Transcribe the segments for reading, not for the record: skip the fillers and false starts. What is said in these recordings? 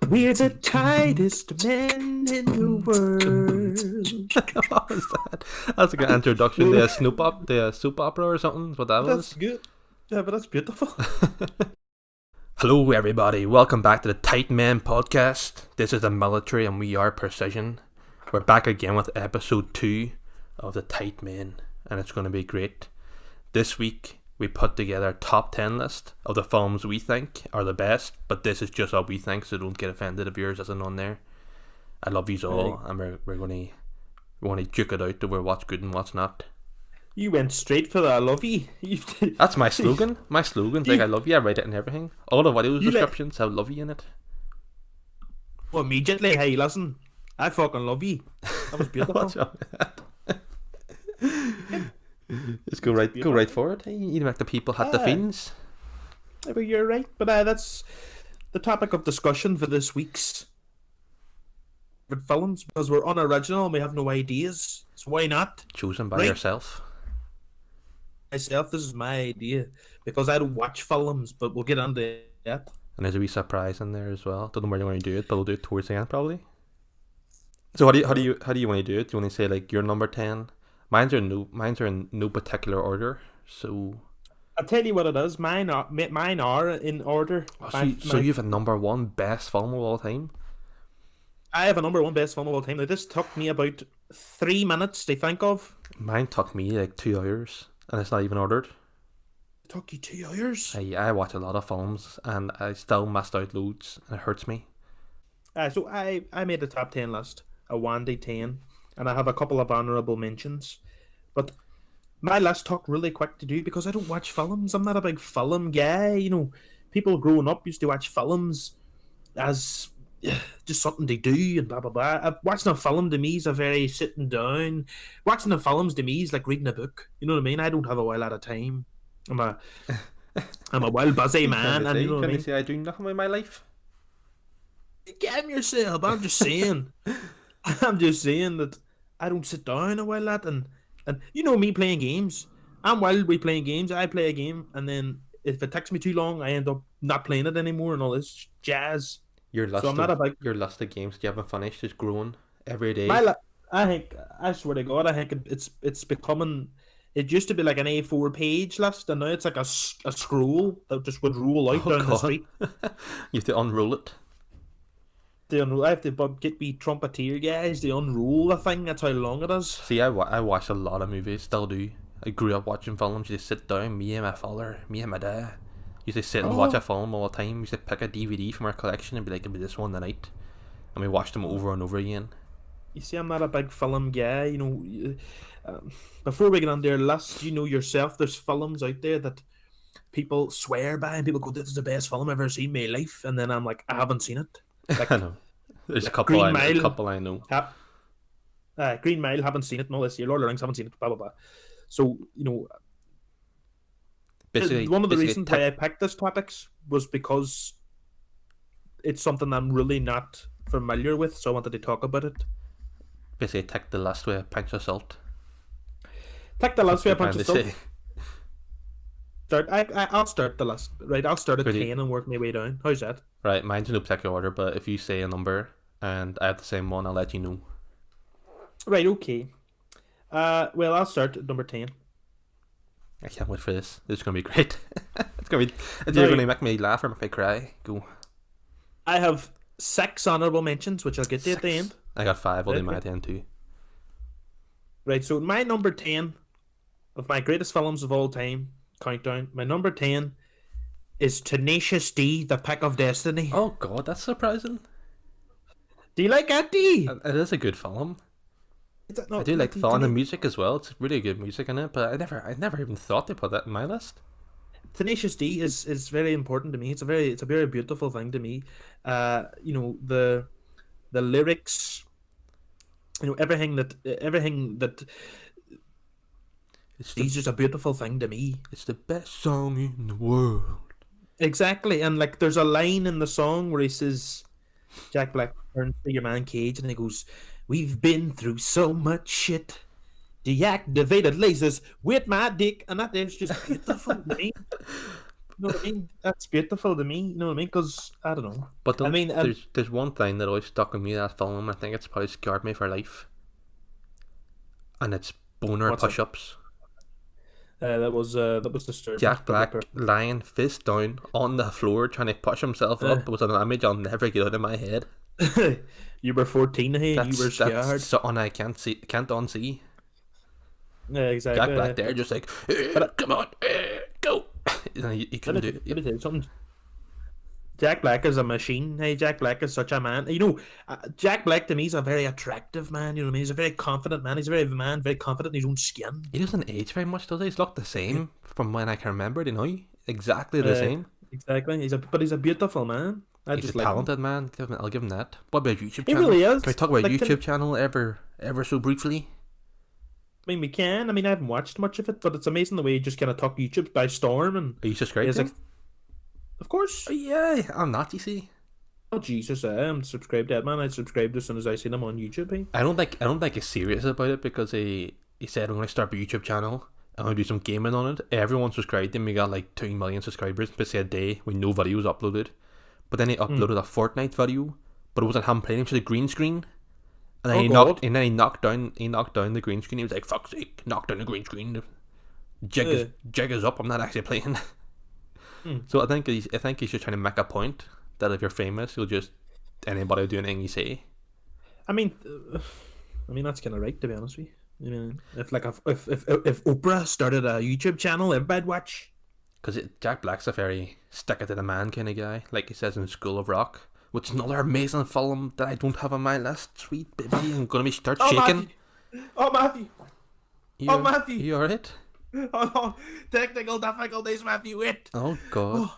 We're the tightest men in the world. What was that? That's like an introduction to a soap opera or something. What that That's was. good. Yeah, but that's beautiful. Hello, everybody. Welcome back to the Tight Men podcast. This is the military, and we are Precision. We're back again with episode 2 of the Tight Men, and it's going to be great. This week, we put together a top 10 list of the films we think are the best, but this is just what we think, so don't get offended if yours isn't on there. I love yous all, and we're going to duke it out over what's good and what's not. You went straight for the I love you. That's my slogan. My slogan's like I love you. I write it in everything. All the videos You let- descriptions have love you in it. Well, immediately, hey, listen, I fucking love you. That was beautiful. What's wrong with that? Just go right for it. Hey, you make the people hit the fiends. Maybe you're right, but that's the topic of discussion for this week's films, because we're unoriginal and we have no ideas. So why not? Chosen by Right. yourself. Myself, this is my idea, because I don't watch films, but we'll get into that. And there's a wee surprise in there as well. Don't know where you want to do it, but we'll do it towards the end probably. So how do you want to do it? Do you want to say like your number 10? Mine's are in no particular order. So I'll tell you what it is. Mine are in order. so you have a number 1 best film of all time. I have a number 1 best film of all time. Now, this took me about 3 minutes to think of. Mine took me like 2 hours, and it's not even ordered. It took you 2 hours. I watch a lot of films, and I still missed out loads, and it hurts me. So I made a top 10 list, a 1 to 10, and I have a couple of honourable mentions. But my list took really quick to do because I don't watch films. I'm not a big film guy. You know, people growing up used to watch films as just something to do and blah blah blah. Watching a film to me is a very sitting down. Watching the films to me is like reading a book. You know what I mean? I don't have a while at a time. I'm a well busy man, and you know what I mean. Say I do nothing with my life? Get yourself. I'm just saying. I'm just saying that I don't sit down a while at and you know me playing games. I'm wildly playing games. I play a game and then if it takes me too long, I end up not playing it anymore and all this jazz. Your list So I'm not a big. your list of games you haven't finished is growing every day. I think I swear to God, I think it's becoming. It used to be like an A4 page list, and now it's like a scroll that just would roll out down the God. street. You have to unroll it. I have to get me trumpeter guys to unroll the thing. That's how long it is. See, I watch a lot of movies, still do. I grew up watching films. You just sit down, me and my father, me and my dad. Used to sit and watch a film all the time. Used to pick a DVD from our collection and be like, it'll be this one tonight. And we watched them over and over again. You see, I'm not a big film guy. You know, before we get on their list, you know yourself, there's films out there that people swear by, and people go, "This is the best film I've ever seen in my life," and then I'm like, I haven't seen it. Like, I know. There's a Green couple I know. Green Mile, haven't seen it. And all this year, Lord of the Rings, haven't seen it. Blah blah blah. So you know, Basically, one of the reasons why I picked this topics was because it's something I'm really not familiar with, so I wanted to talk about it. Basically, take the list with a pinch of salt. Take the list with a punch of Trying to salt. say. I'll start the list. Right, I'll start at Pretty- 10 and work my way down. How's that? Right, mine's in no particular order, but if you say a number and I have the same one, I'll let you know. Right, okay. Well, I'll start at number 10. I can't wait for this. This is gonna be great. It's gonna be. It's Now- either gonna make me laugh or make me cry. Go. I have 6 honourable mentions, which I'll get to at the 6. end. I got 5. I'll do Right, my 10 too. Right, so my number 10 of my greatest films of all time, countdown, my number 10 is Tenacious D, The Pick of Destiny. Oh God, that's surprising. Do you like that, D? It is a good film. Is that not- I do like the do thought and the you- music as well. It's really good music in it, but I never even thought to put that in my list. Tenacious D is very important to me. It's a very beautiful thing to me. You know, the lyrics, you know, everything that It's is just a beautiful thing to me. the best song in the world. Exactly, and like there's a line in the song where he says, Jack Black turns to your man Cage and he goes, "We've been through so much shit. Deactivated lasers with my dick," and that is just beautiful to me. You know what I mean? That's beautiful to me. You know what I mean? Because I don't know. But I don't, mean, there's one thing that always stuck with me that film. I think it's probably scarred me for life, and it's boner what's it? push-ups. That was disturbing. Jack But look, Black lying face down on the floor trying to push himself up was an image I'll never get out of my head. you were 14, hey, and you were That's scared. something I can't unsee. Yeah, Jack exactly. Black there just like, But come on, go. He let couldn't me, do let me it. tell you something. Jack Black is a machine. Hey, Jack Black is such a man. You know, Jack Black to me is a very attractive man. You know what I mean? He's a very confident man. He's a very man, very confident in his own skin. He doesn't age very much, does he? He's looked the same from when I can remember. You know, exactly the Uh, same. exactly. He's a beautiful man. I He's a just like him. talented man. I'll give him that. What about YouTube He channel? really Can we is. talk about Like, YouTube channel ever so briefly? I mean, we can. I mean, I haven't watched much of it, but it's amazing the way he just kind of took YouTube by storm. And Are you he subscribed has to like, him? of course. Oh, yeah, I'm not. You see, Oh Jesus, I'm subscribed to that man. I subscribed as soon as I seen him on YouTube. Hey? I don't think he's serious about it because he said I'm gonna start a YouTube channel. I'm gonna do some gaming on it. Everyone subscribed to him. He got like 2 million subscribers, but a day with no videos uploaded. But then he Hmm. uploaded a Fortnite video, but it wasn't him playing. It was a green screen. And then Oh God. he knocked down the green screen. He was like, "Fuck's sake, knock down the green screen. Uh, Jig is up. I'm not actually playing." hmm. So I think he's just trying to make a point that if you're famous, you'll just anybody will do anything you say. I mean, I mean that's kind of right to be honest with you. I mean, if Oprah started a YouTube channel, everybody'd watch. Because Jack Black's a very stick it to the man kind of guy, like he says in School of Rock, which is another amazing film that I don't have on my list. Sweet baby, I'm gonna be start Oh shaking. Matthew! Oh Matthew! Oh You Matthew! you alright? Oh no! Technical difficulties, Matthew. Wait. Oh God, Oh,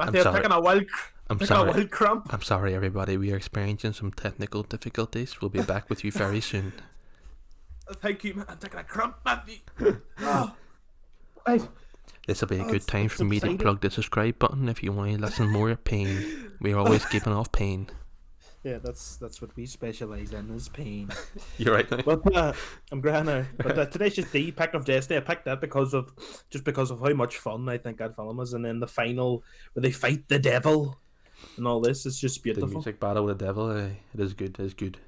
I'm Matthew, I'm sorry. taking a wild, I'm taking a sorry. wild cramp. I'm sorry, everybody. We are experiencing some technical difficulties. We'll be back with you very soon. Thank you, man. I'm taking a cramp, Matthew. Oh, right. This will be a Oh, good time it's for me to subsided. plug the subscribe button if you want to listen more pain. We're always keeping off pain. Yeah, that's what we specialize in is pain. You're right now. But I'm grand now. But today's just the Pack of Destiny. I picked that because of how much fun I think that film is, and then the final where they fight the devil and all this is just The beautiful. music battle with the devil, it is good. It is good.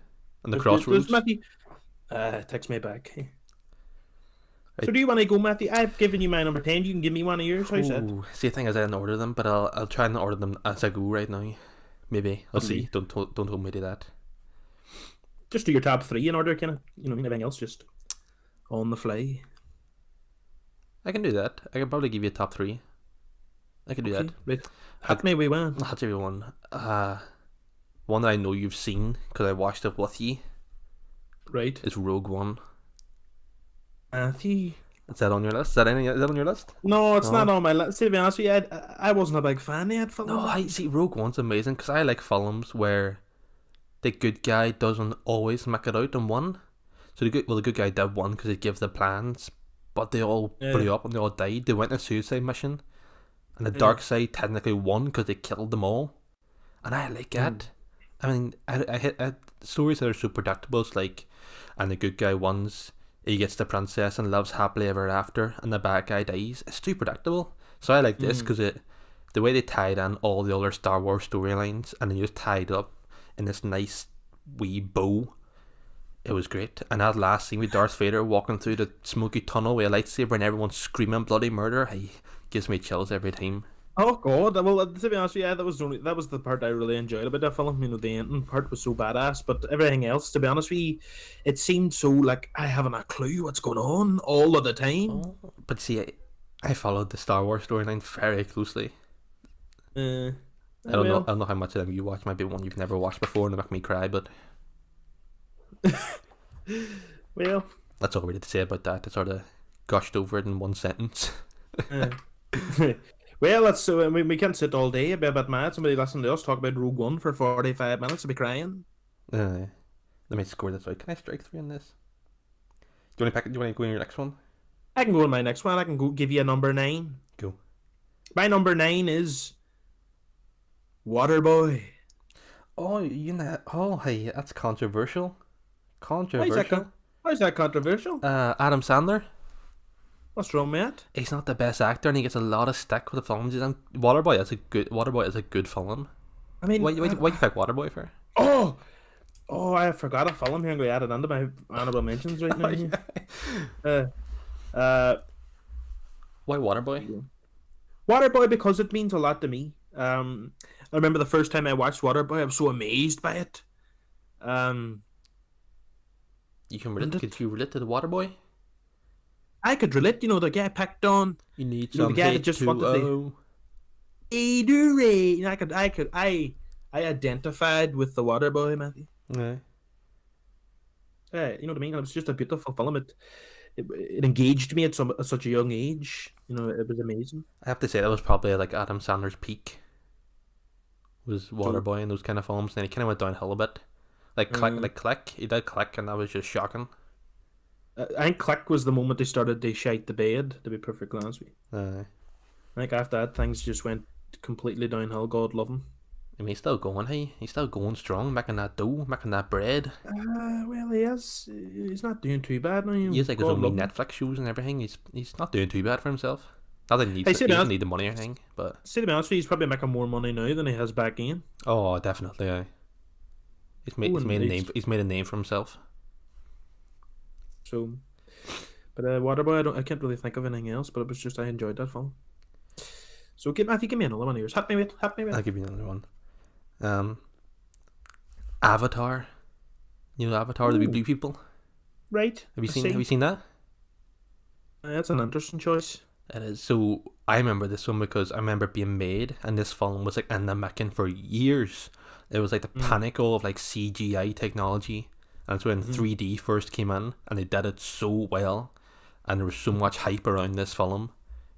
And the There's crossroads. Matthew. Text me back. So Right. do you want to go, Matthew? I've given you my number 10. You can give me one of yours. How's that? Ooh, see, the thing is, I didn't order them, but I'll try and order them as I go right now. Maybe I'll Okay. see. Don't hold me to that. Just do your top 3 in order, kind of. You know, everything else just on the fly. I can do that. I can probably give you a top 3. I can do Okay, that. right. Hit me with one. I'll tell you one. One that I know you've seen because I watched it with you Right. is Rogue One. Matthew. Is that on your list? Is that on your list? No, it's No. not on my list. To be honest with you, I wasn't a big fan of that film. No, I see. Rogue One's amazing because I like films where the good guy doesn't always make it out in one. So the good guy did one because he gave the plans, but they all Yeah. blew up and they all died. They went on a suicide mission, and the Yeah. dark side technically won because they killed them all. And I like that. I mean, I hit stories that are so predictable. It's like, and the good guy wins. He gets the princess and lives happily ever after, and the bad guy dies. It's too predictable. So I like this because the way they tied in all the other Star Wars storylines and then just tied up in this nice wee bow. It was great. And that last scene with Darth Vader walking through the smoky tunnel with a lightsaber and everyone screaming bloody murder, he gives me chills every time. Oh God! Well, to be honest with you, that was the part I really enjoyed about that film. You know, the ending part was so badass, but everything else, to be honest with you, it seemed so like I haven't a clue what's going on all of the time. But see, I followed the Star Wars storyline very closely. Uh, I don't know. well, I don't know how much of them you watch. Might be one you've never watched before, and it make me cry. But well, that's all we had to say about that. I sort of gushed over it in one sentence. uh, well, that's so. I mean, we can't sit all day. It'd be a bit mad. Somebody listen to us talk about Rogue One for 45 minutes. I'd be crying. Let me score this out. Can I strike 3 on this? Do you want to pick? Do you want to go in your next one? I can go on my next one. I can go give you a number 9. Go. My number 9 is Waterboy. Oh, you know. Oh, hey, that's controversial. Why is Controversial. why is that controversial? Adam Sandler. What's wrong with that? He's not the best actor, and he gets a lot of stick with the films he's in. Waterboy is a good film. I mean, What you pick Waterboy for? oh, I forgot a film here. I'm going to add it under my honorable mentions right now. Here. Why Waterboy? Waterboy, because it means a lot to me. I remember the first time I watched Waterboy, I was so amazed by it. You can relate. Could you relate to the Waterboy? I could relate, the guy picked on. You need You know, some the guy that just wanted H2O. I identified with the Waterboy, Matthew. Yeah. You know what I mean? It was just a beautiful film. It engaged me at such a young age. It was amazing. I have to say that was probably like Adam Sandler's peak. Was Waterboy and those kind of films, and he kind of went downhill a bit. Like Click, he did Click, and that was just shocking. I think Click was the moment they started to shite the bed, to be perfectly honest with you. I think after that, things just went completely downhill. God love him. I mean, he's still going. He's still going strong, making that dough, making that bread. Well, he is. He's not doing too bad now. He has like his God own love him. Netflix shows and everything. He's not doing too bad for himself. Not that he needs Hey, he sit doesn't down. need the money or anything, but See, to be honest with you, he's probably making more money now than he has back in. oh, definitely, aye. He's made a indeed. name. He's made a name for himself. So, but Waterboy, I can't really think of anything else. But it was just I enjoyed that film. So, Matthew, give me another one of yours. Hit me with. I'll give you another one. Avatar. You know Avatar, the Ooh. blue people. Right. Have you I seen? see. Have you seen that? That's an interesting choice. It is. So I remember this one because I remember it being made, and this film was like in the making for years. It was like the pinnacle of like CGI technology, and so when 3D first came in, and they did it so well, and there was so much hype around this film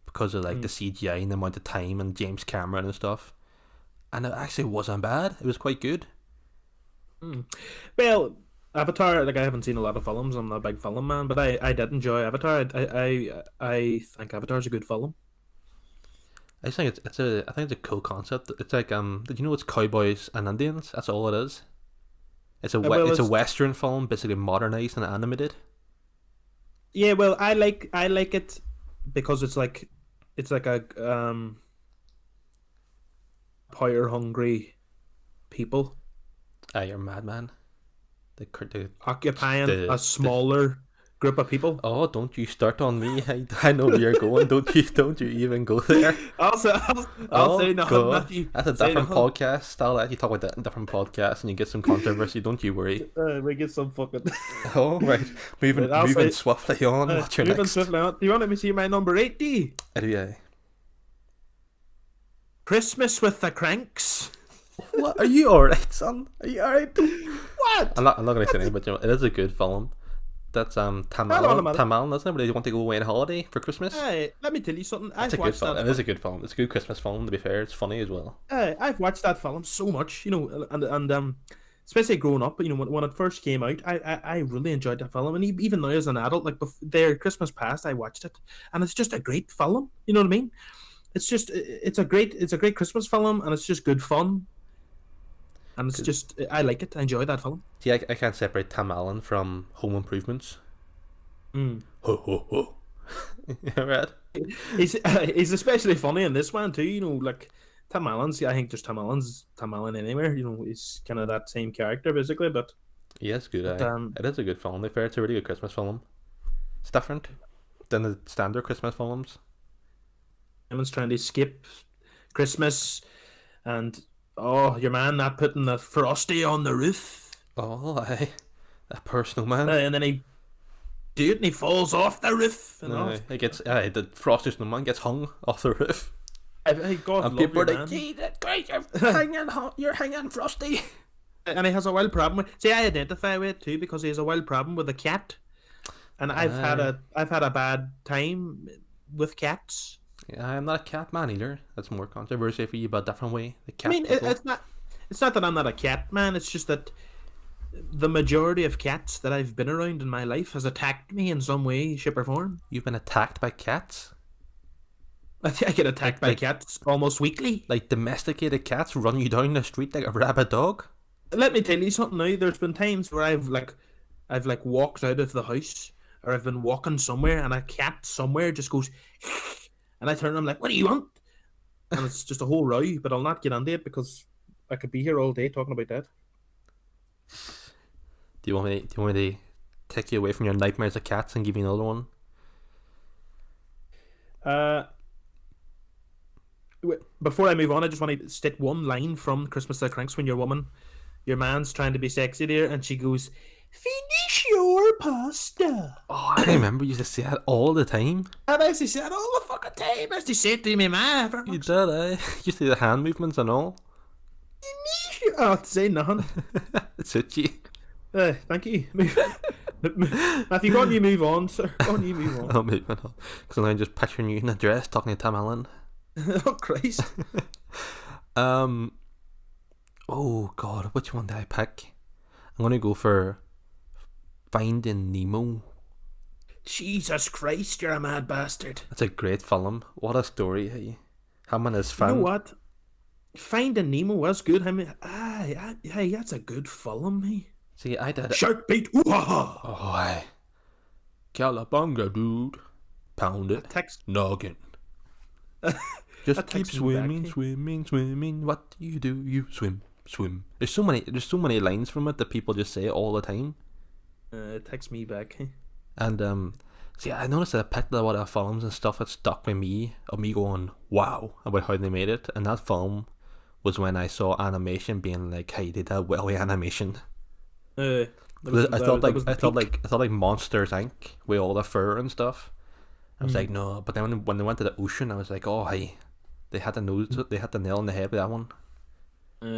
because of like the CGI and the amount of time and James Cameron and stuff. And it actually wasn't bad. It was quite good. Well, Avatar. Like I haven't seen a lot of films. I'm not a big film man, but I did enjoy Avatar. I think Avatar's a good film. I just think I think it's a cool concept. It's like did you know it's cowboys and Indians? That's all it is. It's a well, it's a it's- Western film, basically modernized and animated. Yeah, well, I like it because it's like a power hungry people Ah, you're a madman. The occupying the- a smaller group of people. oh, don't you start on me. I know where you're going. Don't you even go there. I'll say nothing, God. Matthew. That's a Say different nothing. podcast. I'll let you talk about that in different podcasts and you get some controversy. Don't you worry. We get some fucking. Oh, right. Moving I'll moving say- swiftly on. What's your Moving next? swiftly on. Do you want me to see my number 80? Yeah. Christmas with the Cranks. What? Are you alright, son? Are you alright? What? I'm not gonna say anything, but you know, it is a good film. That's Hold on a Tam minute. Allen, isn't it? Where they want to go away on holiday for Christmas. Hey, let me tell you something. It's a good film. It is a good film. It's a good Christmas film. To be fair, it's funny as well. I've watched that film so much, and especially growing up, when it first came out, I really enjoyed that film, and even now as an adult, like their Christmas past, I watched it, and it's just a great film. You know what I mean? It's a great Christmas film, and it's just good fun, and it's just I like it. I enjoy that film. See, I can't separate Tam Allen from Home Improvements. Mm. Ho ho ho. Right. He's especially funny in this one too. Like Tim Allen's. I think just Tim Allen anywhere. He's kind of that same character basically, but. Yeah, it's good. But, It is a good film. To be fair, it's a really good Christmas film. It's different than the standard Christmas films. Everyone's trying to escape Christmas, and your man not putting the frosty on the roof, Oh, aye. A personal man. and then he do it and he falls off the roof, and all. It gets the Frosty Snowman gets hung off the roof, God and love people your are like, man. "Jesus Christ, you're hanging, Frosty." And he has a wild problem with. See, I identify with it too because he has a wild problem with a cat, and I've had a bad time with cats. Yeah, I'm not a cat man either. That's more controversial for you, but a different way. The cat. I mean, people. it's not that I'm not a cat man. It's just that the majority of cats that I've been around in my life has attacked me in some way, shape, or form. You've been attacked by cats. I think I get attacked by cats almost weekly. Like domesticated cats run you down the street like a rabid dog. Let me tell you something now. There's been times where I've walked out of the house or I've been walking somewhere and a cat somewhere just goes, and I turn and I'm like, what do you want? And it's just a whole row, but I'll not get into it because I could be here all day talking about that. Do you want me to take you away from your nightmares of cats and give you another one? Before I move on, I just want to stick one line from Christmas That Cranks when your man's trying to be sexy there, and she goes, "Finish your pasta." Oh, I remember you used to say that all the time. And I said all the fucking time. I used to say it to me, man. For You fuck's did, eh? You see the hand movements and all. sake. Oh, say nothing. It suits you. Thank you. Matthew, go on, you move on, sir. Go on, you move on. I'll move on. Because I'm just picturing you in a dress talking to Tim Allen. Oh, Christ. Oh God, which one did I pick? I'm gonna go for Finding Nemo. Jesus Christ, you're a mad bastard. That's a great film. What a story, hey. Him and his You friend. know what? Finding Nemo was good. Hey, that's a good film, hey. See, I did it. Shark bait, ooh-ha-ha. Oh, aye. Cowabunga, dude. Pound it. Text. Noggin. Just That keep takes me swimming, back, swimming. What do? You swim. There's so many lines from it that people just say all the time. It takes me back, hey. And see, I noticed that I picked a lot of films and stuff that stuck with me, of me going wow about how they made it. And that film was when I saw animation being like, hey, they did well with animation. I thought like Monsters Inc. with all the fur and stuff. I was like, no, but then when they went to the ocean, I was like, oh, hey, they had the nail on the head with that one.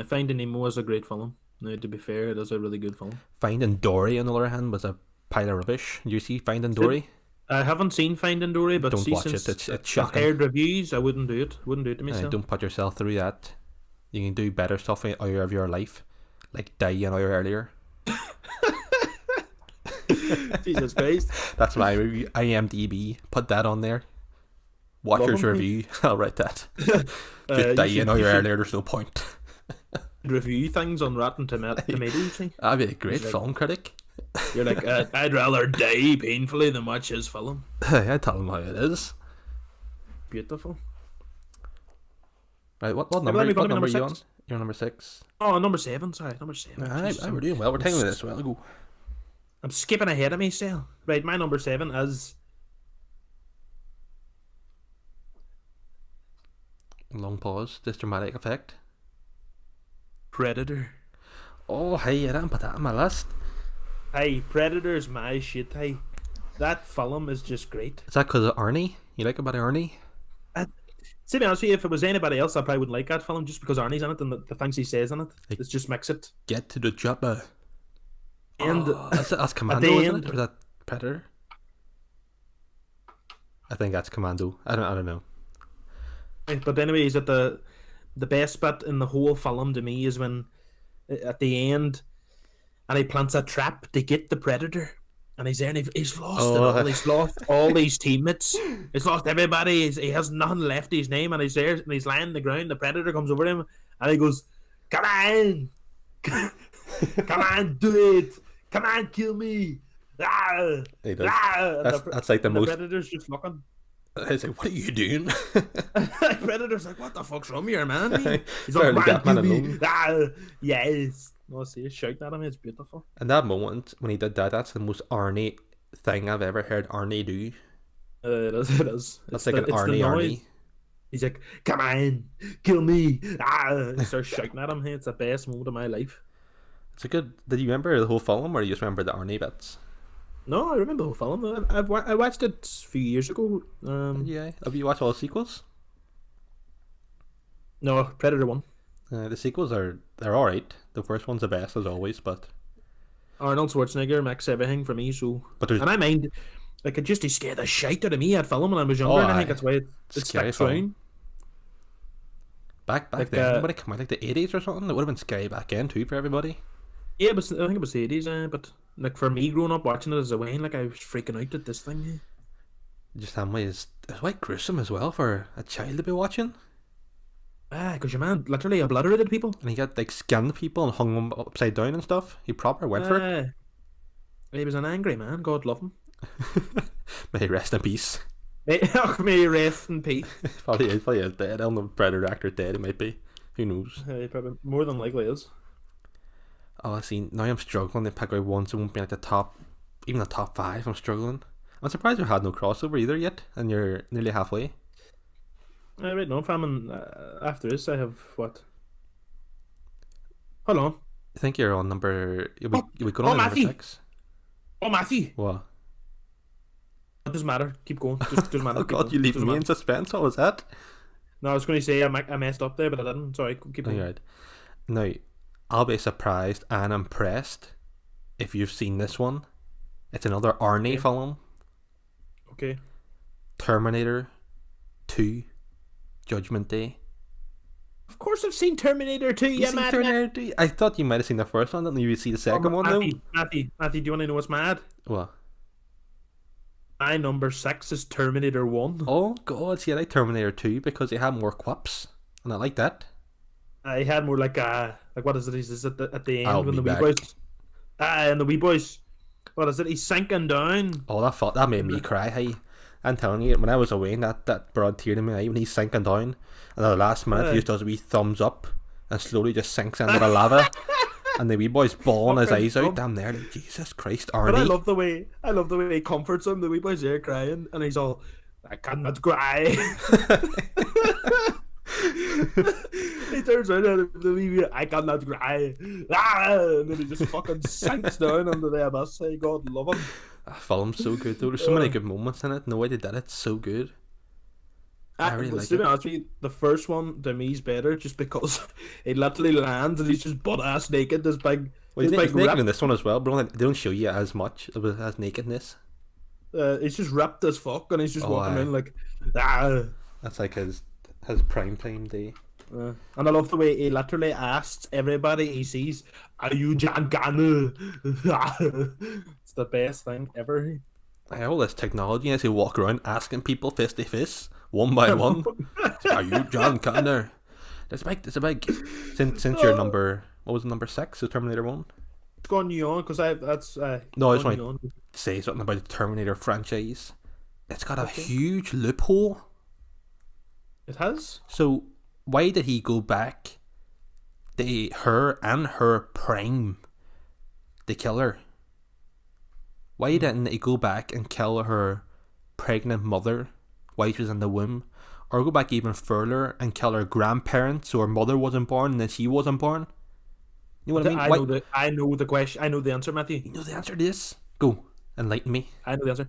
Finding Nemo was a great film. To be fair, it is a really good film. Finding Dory, on the other hand, was a pile of rubbish. Did you see Finding Dory? I haven't seen Finding Dory, but Don't watch since it. It's I've shocking. heard reviews, I wouldn't do it. Wouldn't do it to myself. Don't put yourself through that. You can do better stuff out of your life, like die an hour earlier. Jesus Christ. That's my review. IMDb. Put that on there. Watcher's review. I'll write that. Just die an hour earlier. There's no point. Review things on Rotten Tomatoes. See? I'd be a great film critic. You're like, I'd rather die painfully than watch his film. I tell him how it is. Beautiful. Right, what number are you on? You're number 6. Oh, number 7. Sorry, number 7. We're doing well. We're taking this well. Go. I'm skipping ahead of me, Sal. Right, my number 7 is Long pause. This dramatic effect. Predator. Oh, hey, I didn't put that on my list. Hey, Predator's my shit. Hey, that film is just great. Is that because of Arnie? You like about Arnie? To be honest with you, if it was anybody else, I probably wouldn't like that film just because Arnie's in it and the things he says in it. It just makes it. Get to the chopper. And that's Commando, isn't it? Or is that Predator? I think that's Commando. I don't know. But anyways, at the best bit in the whole film to me is when at the end, and he plants a trap to get the Predator, and he's there and he's lost it all. He's lost all these teammates. He's lost everybody. He has nothing left to his name, and he's there and he's lying on the ground. The Predator comes over him and he goes, "Come on, come on, do it! Come on, kill me!" Ah, He does. ah, That's like the most. The Predator's just looking. He's like, what are you doing? Predator's like, what the fuck's wrong here, man? He's Barely like, got man, man kill alone. me. Ah, yes. No, see, shouting at him, it's beautiful. And that moment when he did that, that's the most Arnie thing I've ever heard Arnie do. It is, it is. That's It's like the- an it's the Arnie noise. Arnie. He's like, come on, kill me. Ah, he starts shouting at him. Hey, it's the best moment of my life. It's a good. Did you remember the whole film, or you just remember the Arnie bits? No, I remember the whole film. I watched it a few years ago. Yeah. Have you watched all the sequels? No, Predator 1. The sequels they're all right. The first one's the best as always, but Arnold Schwarzenegger makes everything for me, so... there's And I mind, like, it just scared the shit out of me at film when I was younger, and I think that's why it Scary sticks film. around. back like, then when it came out like the 80s or something, it would have been scary back then too for everybody. Yeah, but I think it was the 80s, but like for me growing up watching it as a Wayne, like I was freaking out at this thing. Just that way is quite gruesome as well for a child to be watching. Because your man literally obliterated people. And he got like skinned people and hung them upside down and stuff. He proper went for it. He was an angry man, God love him. May he rest in peace. May he rest in peace. Probably is dead. I don't know if Predator actor dead. It might be. Who knows? He probably more than likely is. Oh, I see. Now I'm struggling to pick out ones that won't be like the top, even the top 5. I'm struggling. I'm surprised we had no crossover either yet, and you're nearly halfway. Right now, if I'm in, after this, I have what? Hold on. I think you're on number. You'll be going on to number Matthew. 6. Oh, Matthew. What? It doesn't matter. Keep going. Just doesn't matter. Oh Keep God, going. you leaving Doesn't me in matter. suspense. What was that? No, I was going to say I messed up there, but I didn't. Sorry. Keep going. Alright. Now, I'll be surprised and impressed if you've seen this one. It's another Arnie Okay. film. Okay. Terminator 2 Judgment Day. Of course, I've seen Terminator 2. You Yeah, seen man. Terminator 2? I thought you might have seen the first one, didn't you see the second one though? Matthew, do you want to know what's mad? What? My number 6 is Terminator 1. Oh God, see I like Terminator 2 because it had more quips. And I like that. I had more like what is it? Is it at the end I'll when be the wee back. boys? And the wee boys. What is it? He's sinking down. Oh, that made me cry. Hey, I'm telling you, when I was away, that brought tear to my eye when he's sinking down, and at the last minute he Aye. just does a wee thumbs up and slowly just sinks into the lava, and the wee boy's bawling his Fucking eyes out. dumb. Damn there, like, Jesus Christ, But I Arnie. love the way he comforts him. The wee boy's there crying, and he's all, "I cannot cry." He turns around and the wee, "I cannot cry," and then he just fucking sinks down under the abyss. Hey, God love him. That film's so good though. There's so many good moments in it. And the way they did it's so good. I really like To be it. honest with you, the first one to me is better, just because it literally lands and he's just butt ass naked. This big, Well, he's, this he's big naked rip, in this one as well, but they don't show you as much as nakedness. he's just ripped as fuck, and he's just Oh, walking aye. around like, ah. That's like his prime time day. And I love the way he literally asks everybody he sees, "Are you John Connor?" It's the best thing ever. All this technology as he walk around asking people face to face, one by one. Are you John Connor? It's a big. Since you're number, what was it, number 6? So Terminator 1. It's gone you on because that's No, I just gone want you on. to say something about the Terminator franchise. It's got a Okay. huge loophole. It has. So why did he go back? Her and her prime, the killer. Why didn't he go back and kill her pregnant mother while she was in the womb? Or go back even further and kill her grandparents so her mother wasn't born and then she wasn't born? You know what I mean? I know the question. I know the answer, Matthew. You know the answer to this? Go, enlighten me. I know the answer.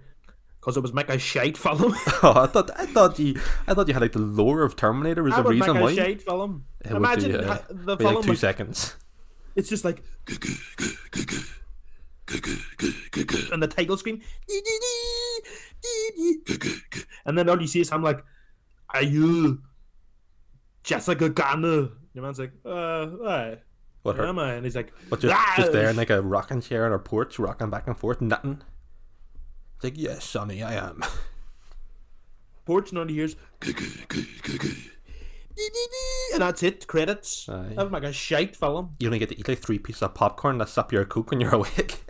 Because it was make a shite film. Oh, I thought you had like the lore of Terminator was I the would reason make why. a shite film. It would Imagine be, the be film. like 2 was- seconds. It's just like, and the title screen, and then all you see is him like, "Are you Jessica Garner?" Your man's like, "Aye, What where her? am I?" And he's like, But just there in like a rocking chair on her porch, rocking back and forth, nothing. It's like, yes, Sonny, I am. porch, and all he hears, and that's it. Credits. Aye. That would make a shite film. You only get to eat like 3 pieces of popcorn that sip your Coke when you're awake.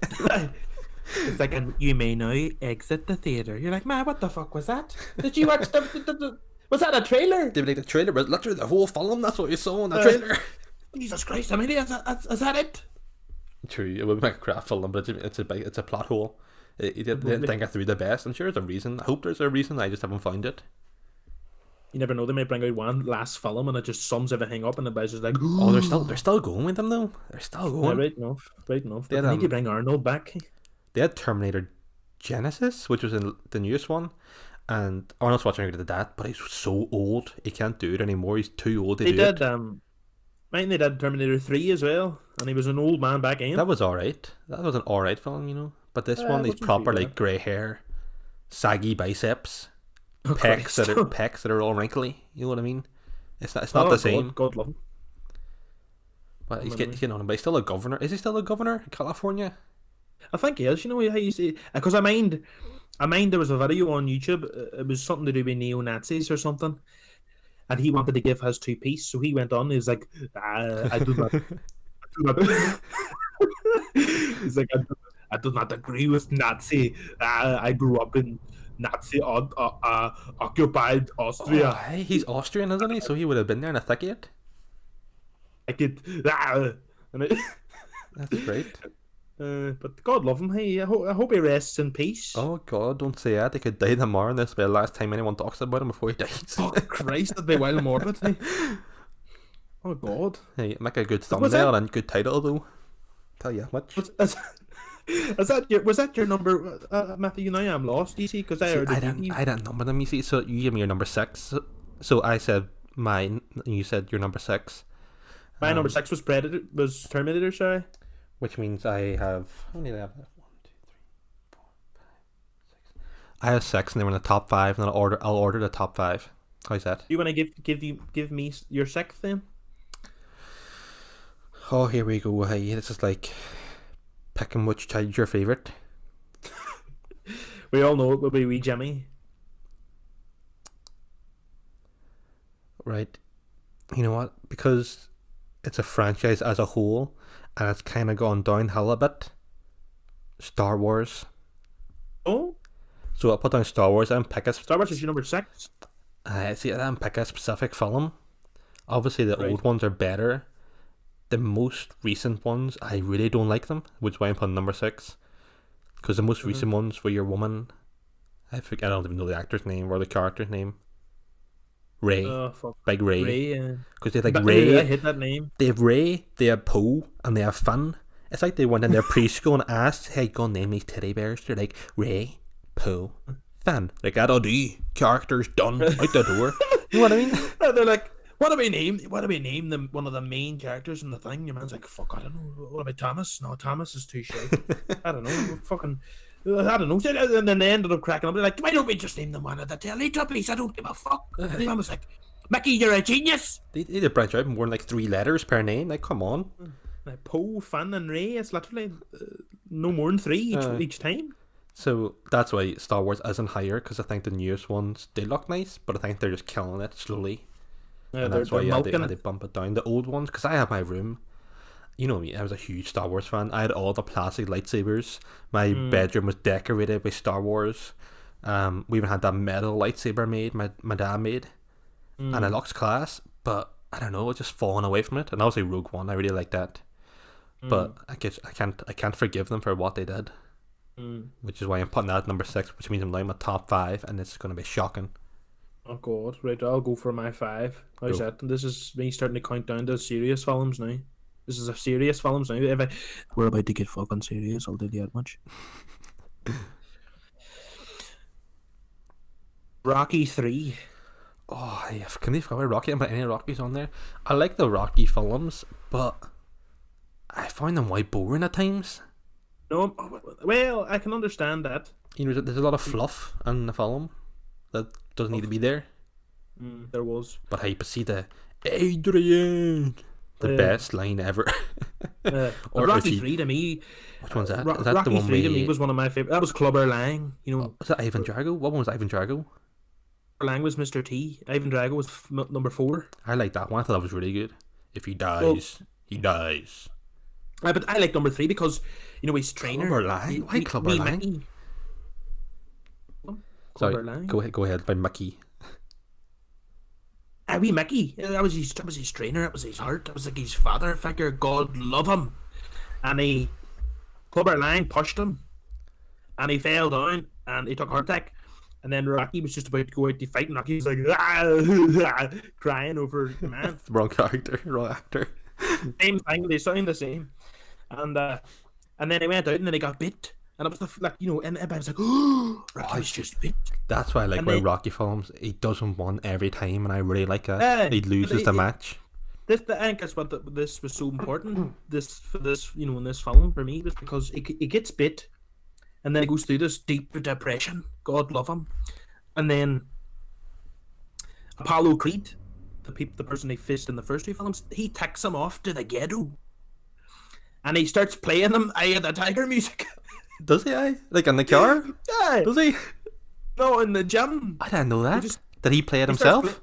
It's like, and you may now exit the theater. You're like, man, what the fuck was that? Did you watch the was that a trailer? They would like the trailer, but literally the whole film, that's what you saw in the Uh, trailer. Jesus Christ, I mean, is that it? True, it would make a crap film, but it's a plot hole. They didn't think it through the best. I'm sure there's a reason. I hope there's a reason. I just haven't found it. You never know, they might bring out one last film and it just sums everything up and the guy's just like, Oh, they're still going with them though. They're still yeah, going. right enough, right enough. They They had, need to bring Arnold back. They had Terminator Genesis, which was in the newest one, and Arnold Schwarzenegger did that, but he's so old he can't do it anymore. He's too old to They do did, it. mine they did Terminator 3 as well, and he was an old man back in. That was alright. That was an alright film, you know. But this it one, he's wasn't too proper bad. like grey hair, saggy biceps, Oh, pecs Christ. that are all wrinkly. You know what I mean? It's not Oh, the same. God love him. But he's Literally. getting on. But he's still a governor. Is he still a governor in California? I think he is. You know how you say, because I mind there was a video on YouTube. It was something to do with neo Nazis or something, and he wanted to give his 2 piece, so he went on. He's like, I do not. I do not. He's like, I do not agree with Nazi. I grew up in Nazi occupied Oh, Austria. hey, he's Austrian, isn't he? So he would have been there in a thick of it. I could, and it, That's great. but God love him. Hey, I hope he rests in peace. Oh God, don't say that. They could die tomorrow, and this will be the last time anyone talks about him before he dies. Oh Christ, that'd be wild morbid. Hey. Oh God. Hey, make a good Was thumbnail that- and good title though. Tell you how much. Was that your number, Matthew? Now I'm lost. You see, because I See, already I beat didn't, you. I didn't number them. You see, so you gave me your number 6. So I said mine, and you said your number 6. My number 6 was Predator. Was Terminator? Sorry. Which means I have how many do I have? 1, 2, 3, 4, 5, 6. I have 6, and they were in the top 5, and I'll order the top 5. How's that? You want to give me your 6th then? Oh, here we go. Hey, this is like picking which child's your favorite. We all know it will be wee Jimmy. Right. You know what? Because it's a franchise as a whole, and it's kind of gone downhill a bit. Star Wars. Oh, So I'll put down Star Wars and pick a. Star Wars is your number 6. See, I didn't pick a specific film. Obviously, the Right. old ones are better. The most recent ones, I really don't like them, which is why I'm putting number 6. Because the most recent ones were your woman. I don't even know the actor's name or the character's name. Ray, Oh fuck. big Ray. Ray. Because they have like But, Ray. I hate that name. They have Ray, they have Poe, and they have Finn. It's like they went in their preschool and asked, "Hey, go and name these teddy bears." They're like Ray, Poe, Finn. Like that'll do. Characters done out the door. You know what I mean? And they're like, what do we name? What do we name them? One of the main characters in the thing. Your man's like, fuck, I don't know. What about Thomas? No, Thomas is too shy. I don't know. Fucking. I don't know. And then they ended up cracking up. They're like, why don't we just name them one of the Teletubbies? I don't give a fuck. And the man was like, Mickey, you're a genius. They did branch out more than like 3 letters per name. Like, come on. Like Poe, Finn, and Ray. It's literally no more than 3 each time. So that's why Star Wars isn't higher, because I think the newest ones they look nice, but I think they're just killing it slowly. And that's why milking they bump it down. The old ones, because I have my room. You know me, I was a huge Star Wars fan. I had all the plastic lightsabers. My bedroom was decorated with Star Wars. We even had that metal lightsaber made, my dad made. And it looks class, but I don't know, it's just falling away from it. And obviously Rogue One, I really like that. But I can't forgive them for what they did. Which is why I'm putting that at number 6, which means I'm now in my top 5, and it's going to be shocking. Oh god, right, I'll go for my 5. How's Go. that? This is me starting to count down to serious films now. This is a serious films now. We're about to get fucking serious, I'll tell you that much. Rocky 3. Oh, I completely forgot about Rocky. I haven't put any Rockies on there. I like the Rocky films, but I find them quite boring at times. No, well, I can understand that. You know, there's a lot of fluff in the film that doesn't need to be there. There was. But I see the Adrian, the Yeah. best line ever. Or Rocky if you- 3 to me. Which one's that? Is that Rocky the one 3 to with? me was one of my favorite. That was Clubber Lang. You know, Was it Ivan Drago? What one was Ivan Drago? Clubber Lang was Mr. T. Ivan Drago was number 4. I like that one. I thought that was really good. If he dies, he dies. But I like number 3 because, you know, he's trainer. Clubber Lang? Why Clubber Lang? Mickey. Sorry, Clubber Lang. go ahead. By Mickey. Wee Mickey. That was his trainer. That was his heart. That was like his father figure. God love him. And Clubber Lang pushed him, and he fell down, and he took a heart attack. And then Rocky was just about to go out to fight, and Rocky was like crying over the man. Wrong character, wrong actor. Same thing. They sound the same. And then he went out, and then he got bit. And it was like, you know, and everybody was like, "Oh, Rocky was just bit." That's why I like And why then- Rocky films. He doesn't win every time, and I really like that. He but loses the match. I think that's what this was so important. You know, in this film for me was because he gets bit, and then he goes through this deep depression. God love him, and then Apollo Creed, the person he faced in the first 2 films, he takes him off to the ghetto, and he starts playing them Eye of the Tiger music. Does he? Like in the car? Yeah, Does he? no, in the gym. I didn't know that. just- Did he play it He starts himself?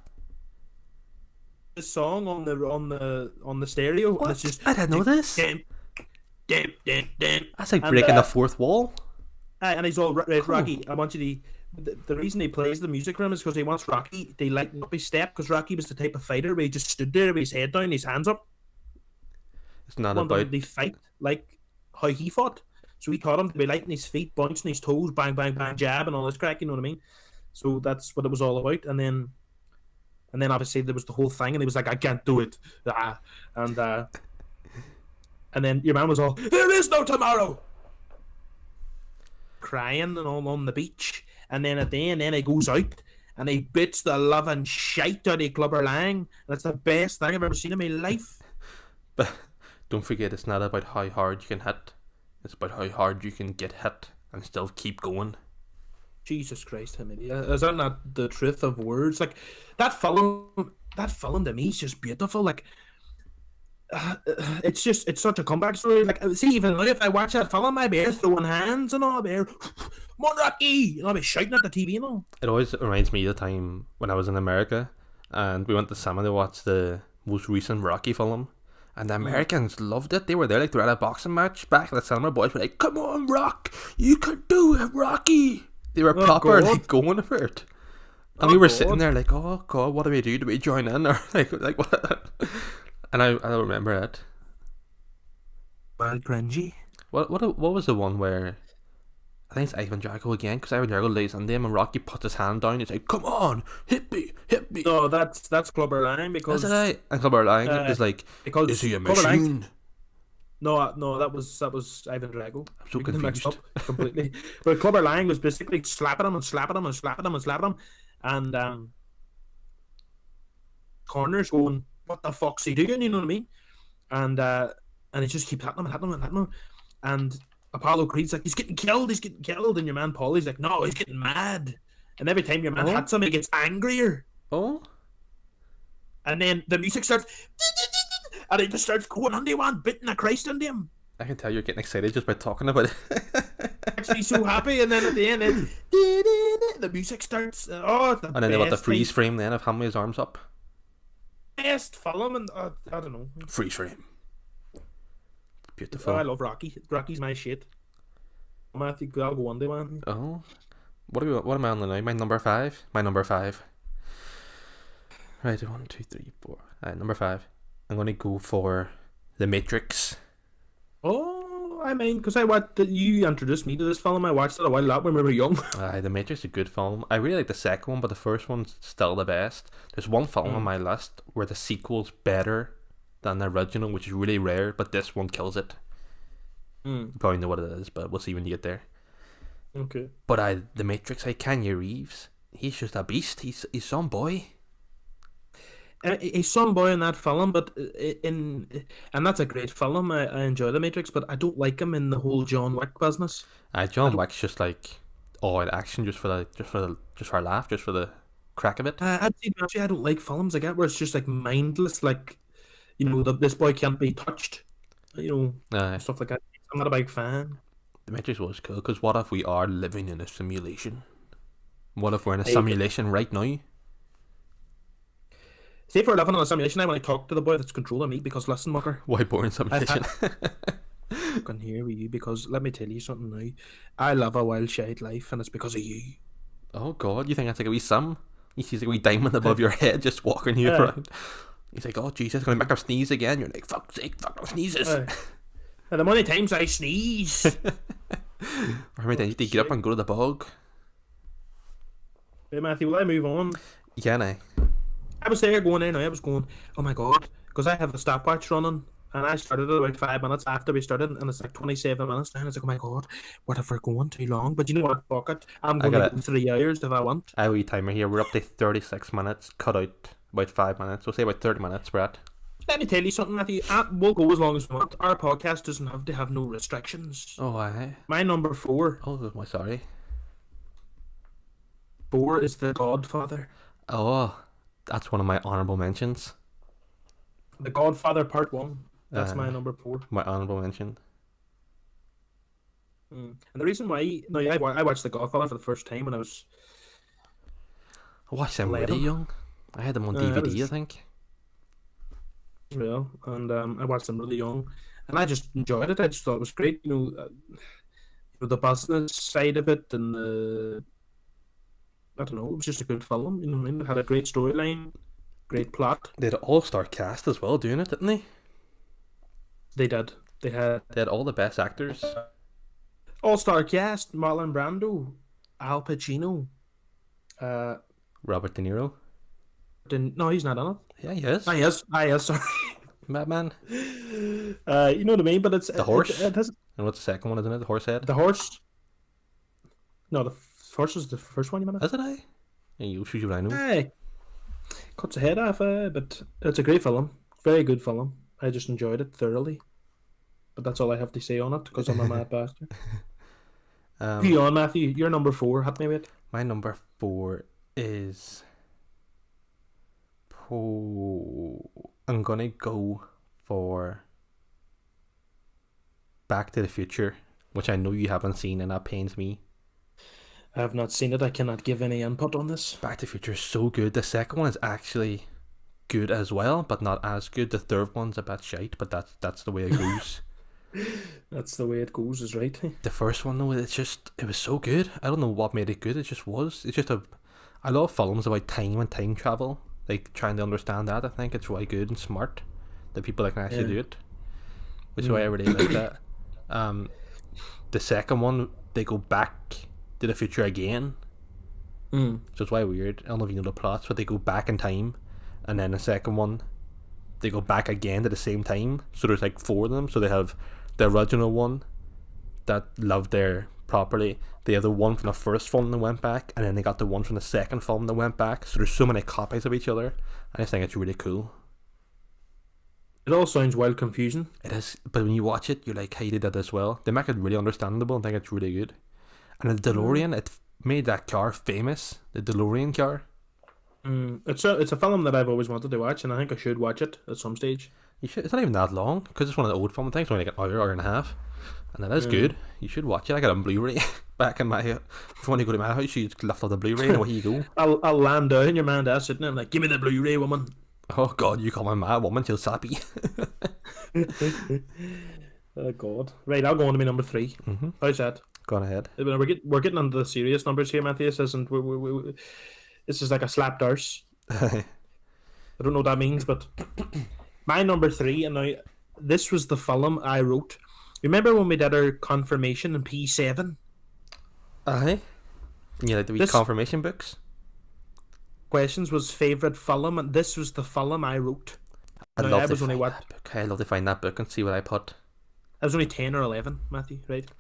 The song on the stereo. And it's just I didn't know this. Dun, dun, dun, dun. That's That's like And, breaking the fourth wall. and he's all right, Come Rocky. I want you to. The reason he plays the music for him is because he wants Rocky to lighten up his step. Because Rocky was the type of fighter where he just stood there with his head down, his hands up, It's not wanted about. him to fight like how he fought. So he taught him to be lighting his feet, bouncing his toes, bang, bang, bang, jab, and all this crack. You know what I mean? So that's what it was all about. And then obviously there was the whole thing, and he was like, "I can't do it," and then your man was all, "There is no tomorrow," crying and all on the beach. And then at the end, then he goes out and he beats the loving shite out of Clubber Lang. That's the best thing I've ever seen in my life. But don't forget, it's not about how hard you can hit. It's about how hard you can get hit and still keep going. Jesus Christ, Timothy. Is that not the truth of words? Like, that film to me is just beautiful. Like, it's such a comeback story. Like, see, even now, if I watch that film, I'd be here throwing hands and all, I'd be here, "Come on, Rocky!" And I'd be shouting at the TV and all. It always reminds me of the time when I was in America and we went to cinema to watch the most recent Rocky film. And the Americans loved it. They were there like they're at a boxing match. Back at the cinema, boys were like, "Come on, Rock! You can do it, Rocky!" They were proper God. like going for it. And Oh, we were God. sitting there like, "Oh God, what do we do? Do we join in or like what?" And I remember it. Well, cringy. What was the one where I think it's Ivan Drago again, because Ivan Drago lays on him and Rocky puts his hand down. He's like, "Come on, hit me, hit me." No, that's Clubber Lang because Is it right? And Clubber Lang is like, because "Is he a Clubber Lang- machine?" No, that was Ivan Drago. I'm so We got mixed confused. up completely. But Clubber Lang was basically slapping him and slapping him and slapping him and slapping him, and corners going, "What the fuck's he doing?" You know what I mean? And he just keeps hitting him and hitting him and hitting him, and Apollo Creed's like, he's getting killed," and your man Paulie's like, "No, he's getting mad." And every time your man Oh. hits him, he gets angrier. Oh, And then the music starts, and he just starts going on to one, beating a Christ into him. I can tell you're getting excited just by talking about it. Actually, so happy, and then at the end, the music starts. Oh, it's the And then they got the best freeze thing. frame then of him with his arms up. Best film, and I don't know. Freeze frame. Oh, Beautiful. I love Rocky. Rocky's my shit. Matthew, I'll go one day, man. Oh, what am I on now? My number 5. My number 5. Right, 1, 2, 3, 4. Number 5. I'm gonna go for The Matrix. Oh, I mean, because you introduced me to this film. I watched it a while back when we were young. The Matrix is a good film. I really like the second one, but the first one's still the best. There's one film on my list where the sequel's better than the original, which is really rare, but this one kills it. You probably know what it is, but we'll see when you get there. Okay. But The Matrix, Keanu Reeves, he's just a beast. He's some boy. He's some boy in that film, but and that's a great film. I enjoy The Matrix, but I don't like him in the whole John Wick business. John Wick's just like all out action, just for a laugh, just for the crack of it. I'd say actually I don't like films like that where it's just like mindless, like this boy can't be touched, stuff like that. I'm not a big fan. The Matrix was cool because what if we are living in a simulation? What if we're in a Hey. simulation right now? See, if we're living in a simulation, I want to talk to the boy that's controlling me because listen, mucker, Why boring simulation? I can hear with you because let me tell you something now. I live a wild shite life, and it's because of you. Oh God, you think that's like a wee sim? He sees like a wee diamond above your head just walking you Yeah. around. He's like, "Oh Jesus, gonna make him sneeze again." You're like, "Fuck's sake, fuck no sneezes." And the many times I sneeze. Or maybe they get up and go to the bog. Hey Matthew, will I move on? Yeah, no. I was there going in, I was going, oh my god, because I have a stopwatch running, and I started it about 5 minutes after we started, and it's like 27 minutes now, and it's like, oh my god, what if we're going too long? But you know what, fuck it, I'm going to got go 3 hours if I want. I have a wee timer here. We're up to 36 minutes. Cut out about 5 minutes. We'll say about 30 minutes, Brad. Let me tell you something, Matthew, we'll go as long as we want. Our podcast doesn't have to have no restrictions. Oh, aye. My number 4 Oh, my sorry. is The Godfather. Oh, that's one of my honourable mentions. The Godfather Part 1. That's Uh, my number 4. My honourable mention. And the reason why, I watched The Godfather for the first time when I was I watched them 11. really young. I had them on I DVD, I was- think. and I watched them really young, and I just enjoyed it. I just thought it was great. The business side of it, and I don't know, it was just a good film. You know what I mean? It had a great storyline, great plot. They had an all-star cast as well doing it, didn't they? They did. They had They had all the best actors. all-star cast: Marlon Brando, Al Pacino. Robert De Niro. No, he's not on it. Yeah, he is. Ah, yes. Ah, yes. Sorry. Batman. You know what I mean? But it's The horse. It has And what's the second one, isn't it? The horse head. the horse. No, the horse is the first one. You meant? Is it? Yeah, you choose what I know. Aye, cuts a head off. But it's a great film. Very good film. I just enjoyed it thoroughly. But that's all I have to say on it because I'm a mad bastard. Who you on, Matthew? You're number 4. Hit me with it. My number 4 is. I'm gonna go for Back to the Future, which I know you haven't seen, and that pains me. I have not seen it. I cannot give any input on this. Back to the Future is so good. The second one is actually good as well, but not as good. The third one's a bit shite, but that's the way it goes. That's the way it goes, is right. The first one though, it was so good. I don't know what made it good. It just was. It's just I love films about time and time travel. Like trying to understand that. I think it's really good and smart. The people that can actually do it, which is why I really like that. The second one, they go back to the future again. So it's why weird. I don't know if you know the plots, but they go back in time, and then the second one, they go back again to the same time. So there's like 4 of them. So they have the original one that loved their properly. They have the one from the first film that went back, and then they got the one from the second film that went back. So there's so many copies of each other. I just think it's really cool. It all sounds wild confusing. It is, but when you watch it, you're like, hey, they did this well. They make it really understandable and think it's really good. And the DeLorean, it made that car famous. The DeLorean car. It's a film that I've always wanted to watch, and I think I should watch it at some stage. You should. It's not even that long because it's one of the old film things. It's only like an hour and a half, and that is good. You should watch it. I got it on Blu-ray back in my. If you want to go to my house, you just lift off the Blu-ray and away you go. I'll land down. Your man dad's sitting there like, give me the Blu-ray, woman. Oh God, you call my mad woman, she'll slap you. Oh God. Right, I'll go on to my number 3. How's that? Go on ahead. We're getting into the serious numbers here, Matthew. This isn't. This is like a slap darce. I don't know what that means, but my number 3, and now this was the film I wrote. Remember when we did our confirmation in P7? Aye. Yeah, like the wee confirmation books. Questions was favourite film, and this was the film I wrote. I'd love to find that book. I'd love to find that book and see what I put. I was only 10 or 11, Matthew, right?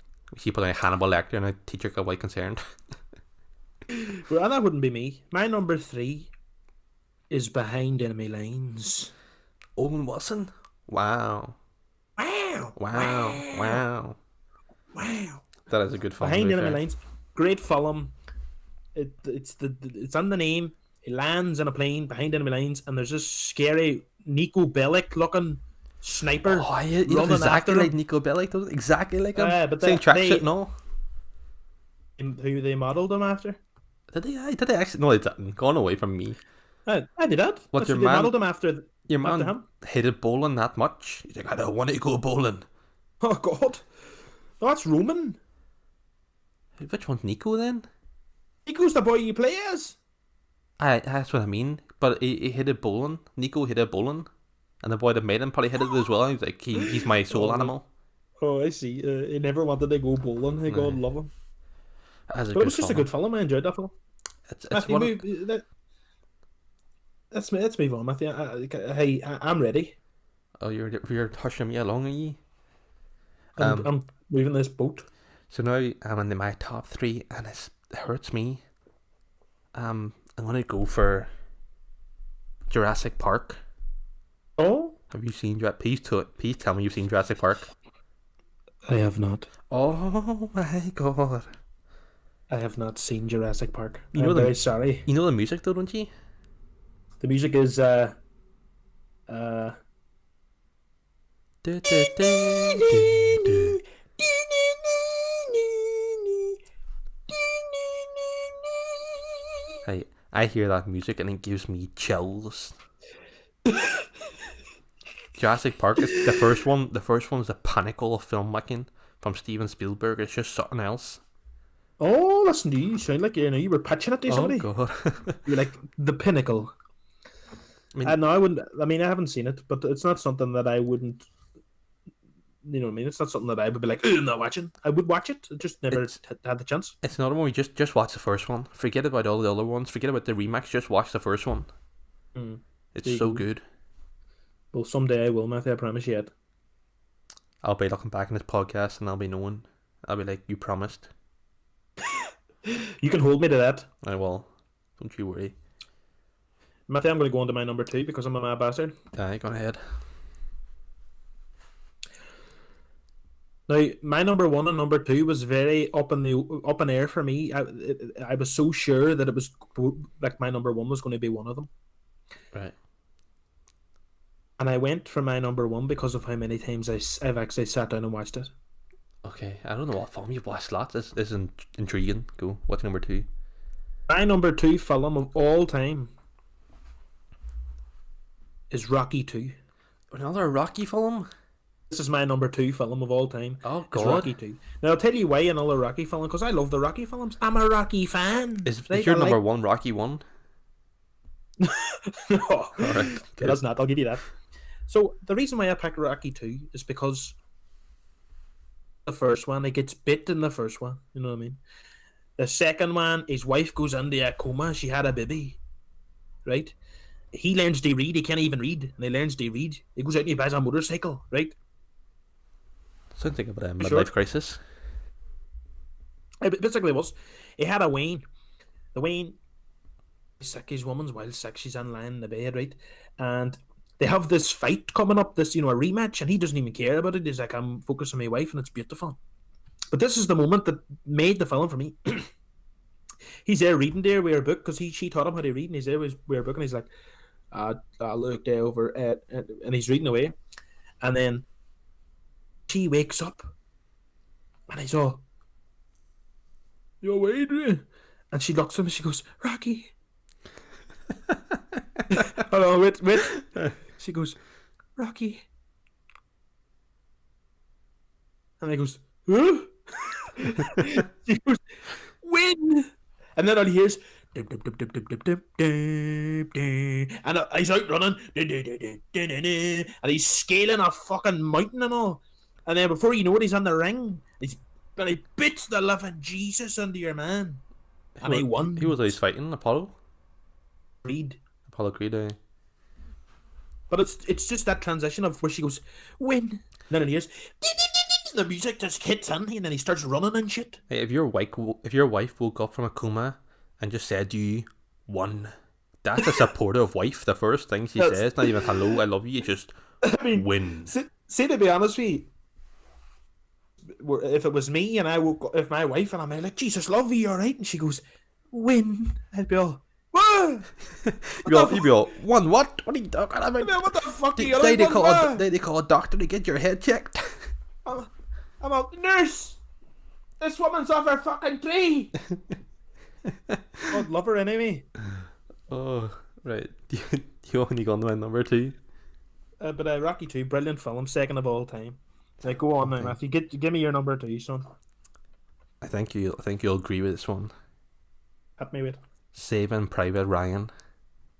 You put like Hannibal Lecter and a teacher got quite concerned. Well, that wouldn't be me. My number 3 is Behind Enemy Lines. Owen Wilson? Wow. Wow. Wow. Wow. Wow. That is a good film. Behind Enemy Lines. Great film. It's on the name. He lands in a plane behind enemy lines, and there's this scary Nico Bellic looking sniper. Oh, he looks exactly like Nico Bellic. Exactly like him. But same tracksuit and all. Who they modelled him after? Did they actually? No, they didn't. Gone away from me. I did that. What, they modelled him after. Your after man him. hated bowling that much. He's like, I don't want to go bowling. Oh God, that's Roman. Which one's Nico then? Nico's the boy you play as. That's what I mean. But he hated bowling. Nico hated bowling, and the boy that made him probably hated it as well. He's like, he's my soul animal. Oh, I see. He never wanted to go bowling. Hey, God love him. But it was just a good film. I enjoyed that film. Let's move on, Matthew. I'm ready. Oh, you're hushing me along, are you? I'm moving this boat. So now I'm in my top 3, and it hurts me. I'm gonna go for Jurassic Park. Oh, have you seen? Please tell me you've seen Jurassic Park. I have not. Oh my God! I have not seen Jurassic Park. I'm very sorry. You know the music though, don't you? The music is I hear that music and it gives me chills. Jurassic Park is the first one. The first one's the pinnacle of filmmaking from Steven Spielberg. It's just something else. Oh, listen to you. You sound like you were pitching it to somebody. Oh god. You're like the pinnacle. I mean, No, I wouldn't. I mean, I haven't seen it, but it's not something that I wouldn't. You know what I mean? It's not something that I would be like, I'm not watching. I would watch it. I just never had the chance. it's another one. We just watch the first one. Forget about all the other ones. Forget about the remakes. Just watch the first one. Mm. It's so good. Well, someday I will, Matthew. I promise you it. I'll be looking back in this podcast and I'll be knowing. I'll be like, you promised. You can hold me to that. I will. Don't you worry. Matthew, I'm going to go on to my number 2 because I'm a mad bastard. Aye, go ahead. Now, my number 1 and number 2 was very up in air for me. I was so sure that it was like my number 1 was going to be one of them. Right. And I went for my number 1 because of how many times I've actually sat down and watched it. Okay, I don't know what film you've watched lots. This is intriguing. Go. What's number 2? My number 2 film of all time is Rocky 2. Another Rocky film? This is my number 2 film of all time. Oh It's god. Rocky 2. Now I'll tell you why another Rocky film, because I love the Rocky films. I'm a Rocky fan. Is Right? your I number like- 1 Rocky 1? No, Alright. it is not. I'll give you that. So the reason why I picked Rocky 2 is because the first one, he gets bit in the first one. You know what I mean? The second one, his wife goes into a coma. She had a baby, right? He learns to read. He can't even read, and he learns to read. He goes out and he buys a motorcycle, right? Sounds like a midlife Sure. crisis. Basically, it was. He had a Wayne. The Wayne is sick. His woman's wild sick. She's on lying in the bed, right? And they have this fight coming up, this, a rematch, and he doesn't even care about it. He's like, I'm focused on my wife, and it's beautiful. But this is the moment that made the film for me. He's there reading there with her book, because she taught him how to read, and he's there with her book, and he's like, I looked over at, and he's reading away. And then she wakes up, and he's all, "Yo, Adrian," and she looks at him and she goes, "Rocky." Hold on, wait. She goes, "Rocky," and he goes, "Huh?" She goes, "Win," and then all he hears, "Dip, dip, dip, dip, dip, dip, dip, dip, dip," and he's out running, and he's scaling a fucking mountain and all, and then before you know it, he's on the ring. But he bits the living Jesus into your man. And he won. Who was he's fighting? Apollo? Creed. Apollo Creed, aye. But it's just that transition of where she goes, "Win." And then it hears, the music just hits in, and then he starts running and shit. Hey, if your wife woke up from a coma and just said you won, that's a supportive wife. The first thing she That's- says, not even hello, I love you, just I mean, win. see, to be honest with you, if it was me and I woke up, if my wife and I'm like, "Jesus, love you, alright?" And she goes, "Win," I'd be all, "What? You'd be all, won what? What are you talking about? What the fuck are you They on call about? they call a doctor to get your head checked. I'm a nurse. This woman's off her fucking tree." I'd love her anyway. Oh, right. Do you only go on to my number 2? But Rocky 2, brilliant film, second of all time. Like, go on now, Matthew. Give me your number 2, son. I think you'll agree with this one. Hit me with. Saving Private Ryan.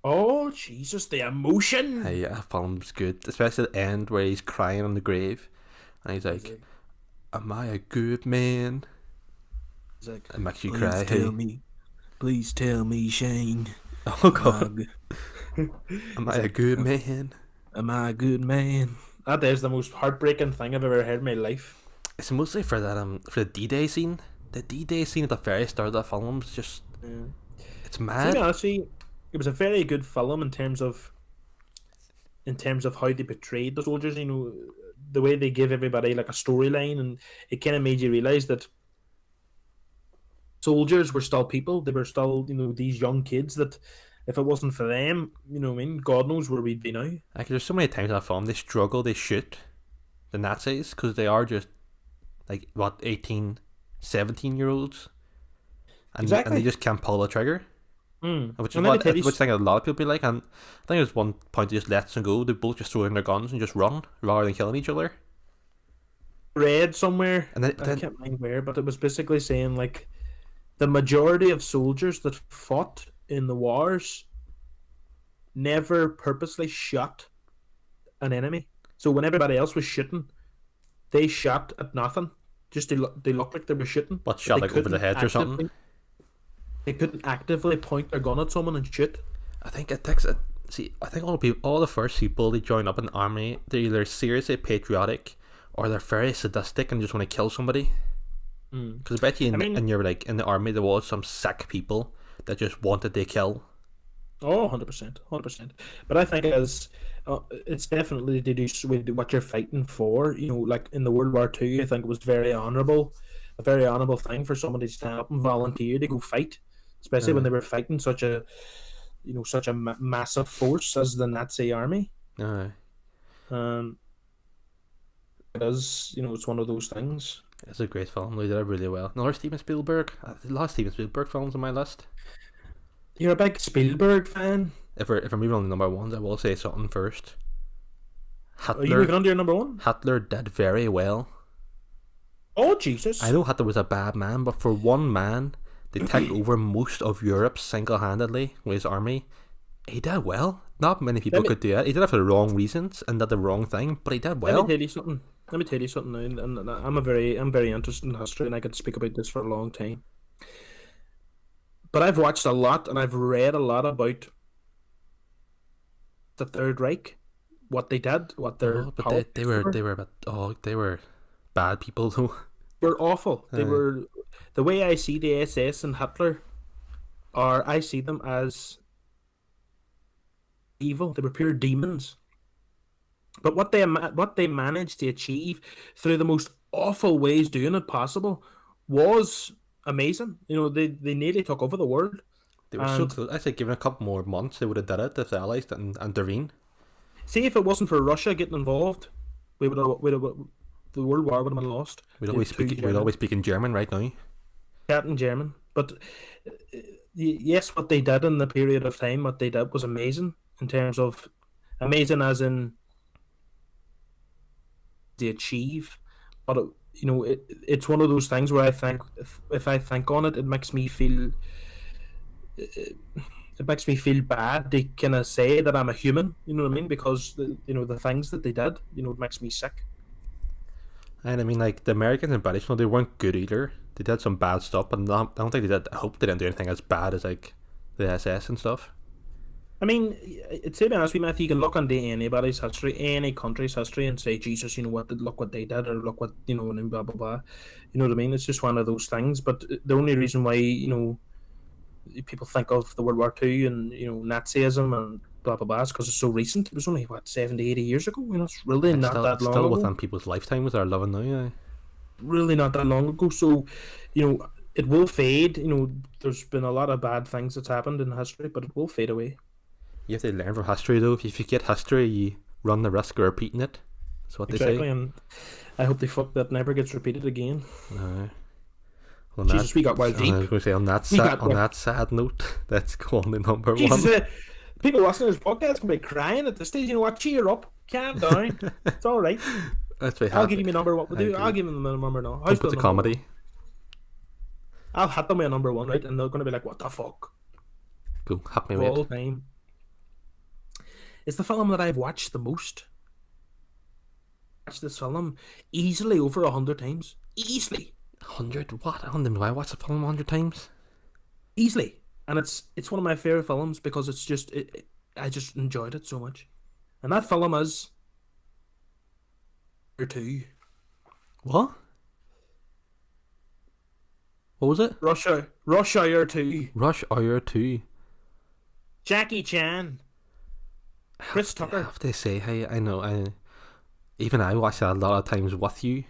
Oh Jesus, the emotion. Hey, yeah, film's good, especially at the end where he's crying on the grave, and he's like, "Am I a good man?" He's like, It makes you "Please cry. tell Hey. me, please tell me, Shane. Oh god, am I a good man? Am I a good man?" That is the most heartbreaking thing I've ever heard in my life. It's mostly for that for the D-Day scene. The D-Day scene at the very start of the film is just, it's To be mad. honest with you, it was a very good film in terms of how they portrayed the soldiers. The way they give everybody like a storyline, and it kind of made you realize that soldiers were still people. They were still, these young kids that if it wasn't for them, God knows where we'd be now. Like, there's so many times in that film they struggle, they shoot the Nazis because they are just like 18, 17-year-olds, and Exactly. they just can't pull the trigger. which is And let me what tell you, which thing a lot of people be like. And I think there's one point he just lets them go. They both just throw in their guns and just run rather than killing each other. read somewhere, And I then can't mind where, but it was basically saying like the majority of soldiers that fought in the wars never purposely shot an enemy. So when everybody else was shooting, they shot at nothing. Just they looked like they were shooting, what but shot like over the head or something. they couldn't actively point their gun at someone and shoot. I think it takes. See, I think all the first people they join up in the army, they're either seriously patriotic or they're very sadistic and just want to kill somebody. Because I bet you I mean, in your like in the army there was some sick people that just wanted to kill. oh, 100%, 100%. But I think it's definitely to do with what you're fighting for. You know, like in the World War II, I think it was a very honourable thing for somebody to stand up and volunteer to go fight, especially when they were fighting such a massive force as the Nazi army. Aye. It is, it's one of those things. It's a great film. They did it really well. Another Steven Spielberg. A lot of Steven Spielberg films on my list. You're a big Spielberg fan. If we're moving on to number ones, I will say something first. Are you moving on to your number one? Hitler did very well. Oh, Jesus. I know Hitler was a bad man, but for one man to take over most of Europe single-handedly with his army, he did well. Not many people could do it. He did it for the wrong reasons and did the wrong thing, but he did well. Let me tell you something now, and I'm very interested in history, and I could speak about this for a long time. But I've watched a lot, and I've read a lot about the Third Reich, what they did, what their but they were bad people though. Were awful. They were, the way I see the SS and Hitler, I see them as evil. They were pure demons. But what they managed to achieve through the most awful ways doing it possible was amazing. They nearly took over the world. They were so close. I think given a couple more months, they would have did it if the Allies didn't intervene. See, if it wasn't for Russia getting involved, the World War would have been lost. We'd always speak in German right now. Captain German. But yes, what they did in the period of time, what they did was amazing in terms of amazing as in they achieve. But it's one of those things where I think if I think on it, it makes me feel. It makes me feel bad to kind of say that I'm a human. You know what I mean? Because the things that they did, it makes me sick. And I mean, like the Americans and British, they weren't good either. They did some bad stuff, but I don't think they did. I hope they didn't do anything as bad as like the SS and stuff. I mean, to be honest with you, Matthew, you can look into anybody's history, any country's history, and say, Jesus, look what they did, or look what, and blah, blah, blah. You know what I mean? It's just one of those things. But the only reason why, people think of the World War II and, Nazism and blah, blah, blah is because it's so recent. It was only, 70, 80 years ago? It's really not that long ago. Still within people's lifetimes they're living now, yeah. Really not that long ago. So, it will fade. There's been a lot of bad things that's happened in history, but it will fade away. You have to learn from history, though. If you forget history, you run the risk of repeating it. That's what they say. Exactly, and I hope that never gets repeated again. Well, Jesus, we got wild deep. I was going to say, on that sad note, let's go on to number Jesus, one. People listening to this podcast can be crying at this stage. You know what? Cheer up. Calm down. It's all right. I'll give you my number one. I'll give them the number now. How's the comedy? One? I'll hit them with a number one, right? And they're going to be like, what the fuck? Cool. Hit me with all time. It's the film that I've watched the most. Watched this film easily over 100 times. Easily. 100? What? I don't know. I watched the film 100 times. Easily. And it's one of my favourite films because it's just I just enjoyed it so much. And that film is Rush Hour 2. What? What was it? Rush Hour 2. Rush Hour 2. Jackie Chan. Chris Tucker. I have to say, hey, I know. Even I watched that a lot of times with you.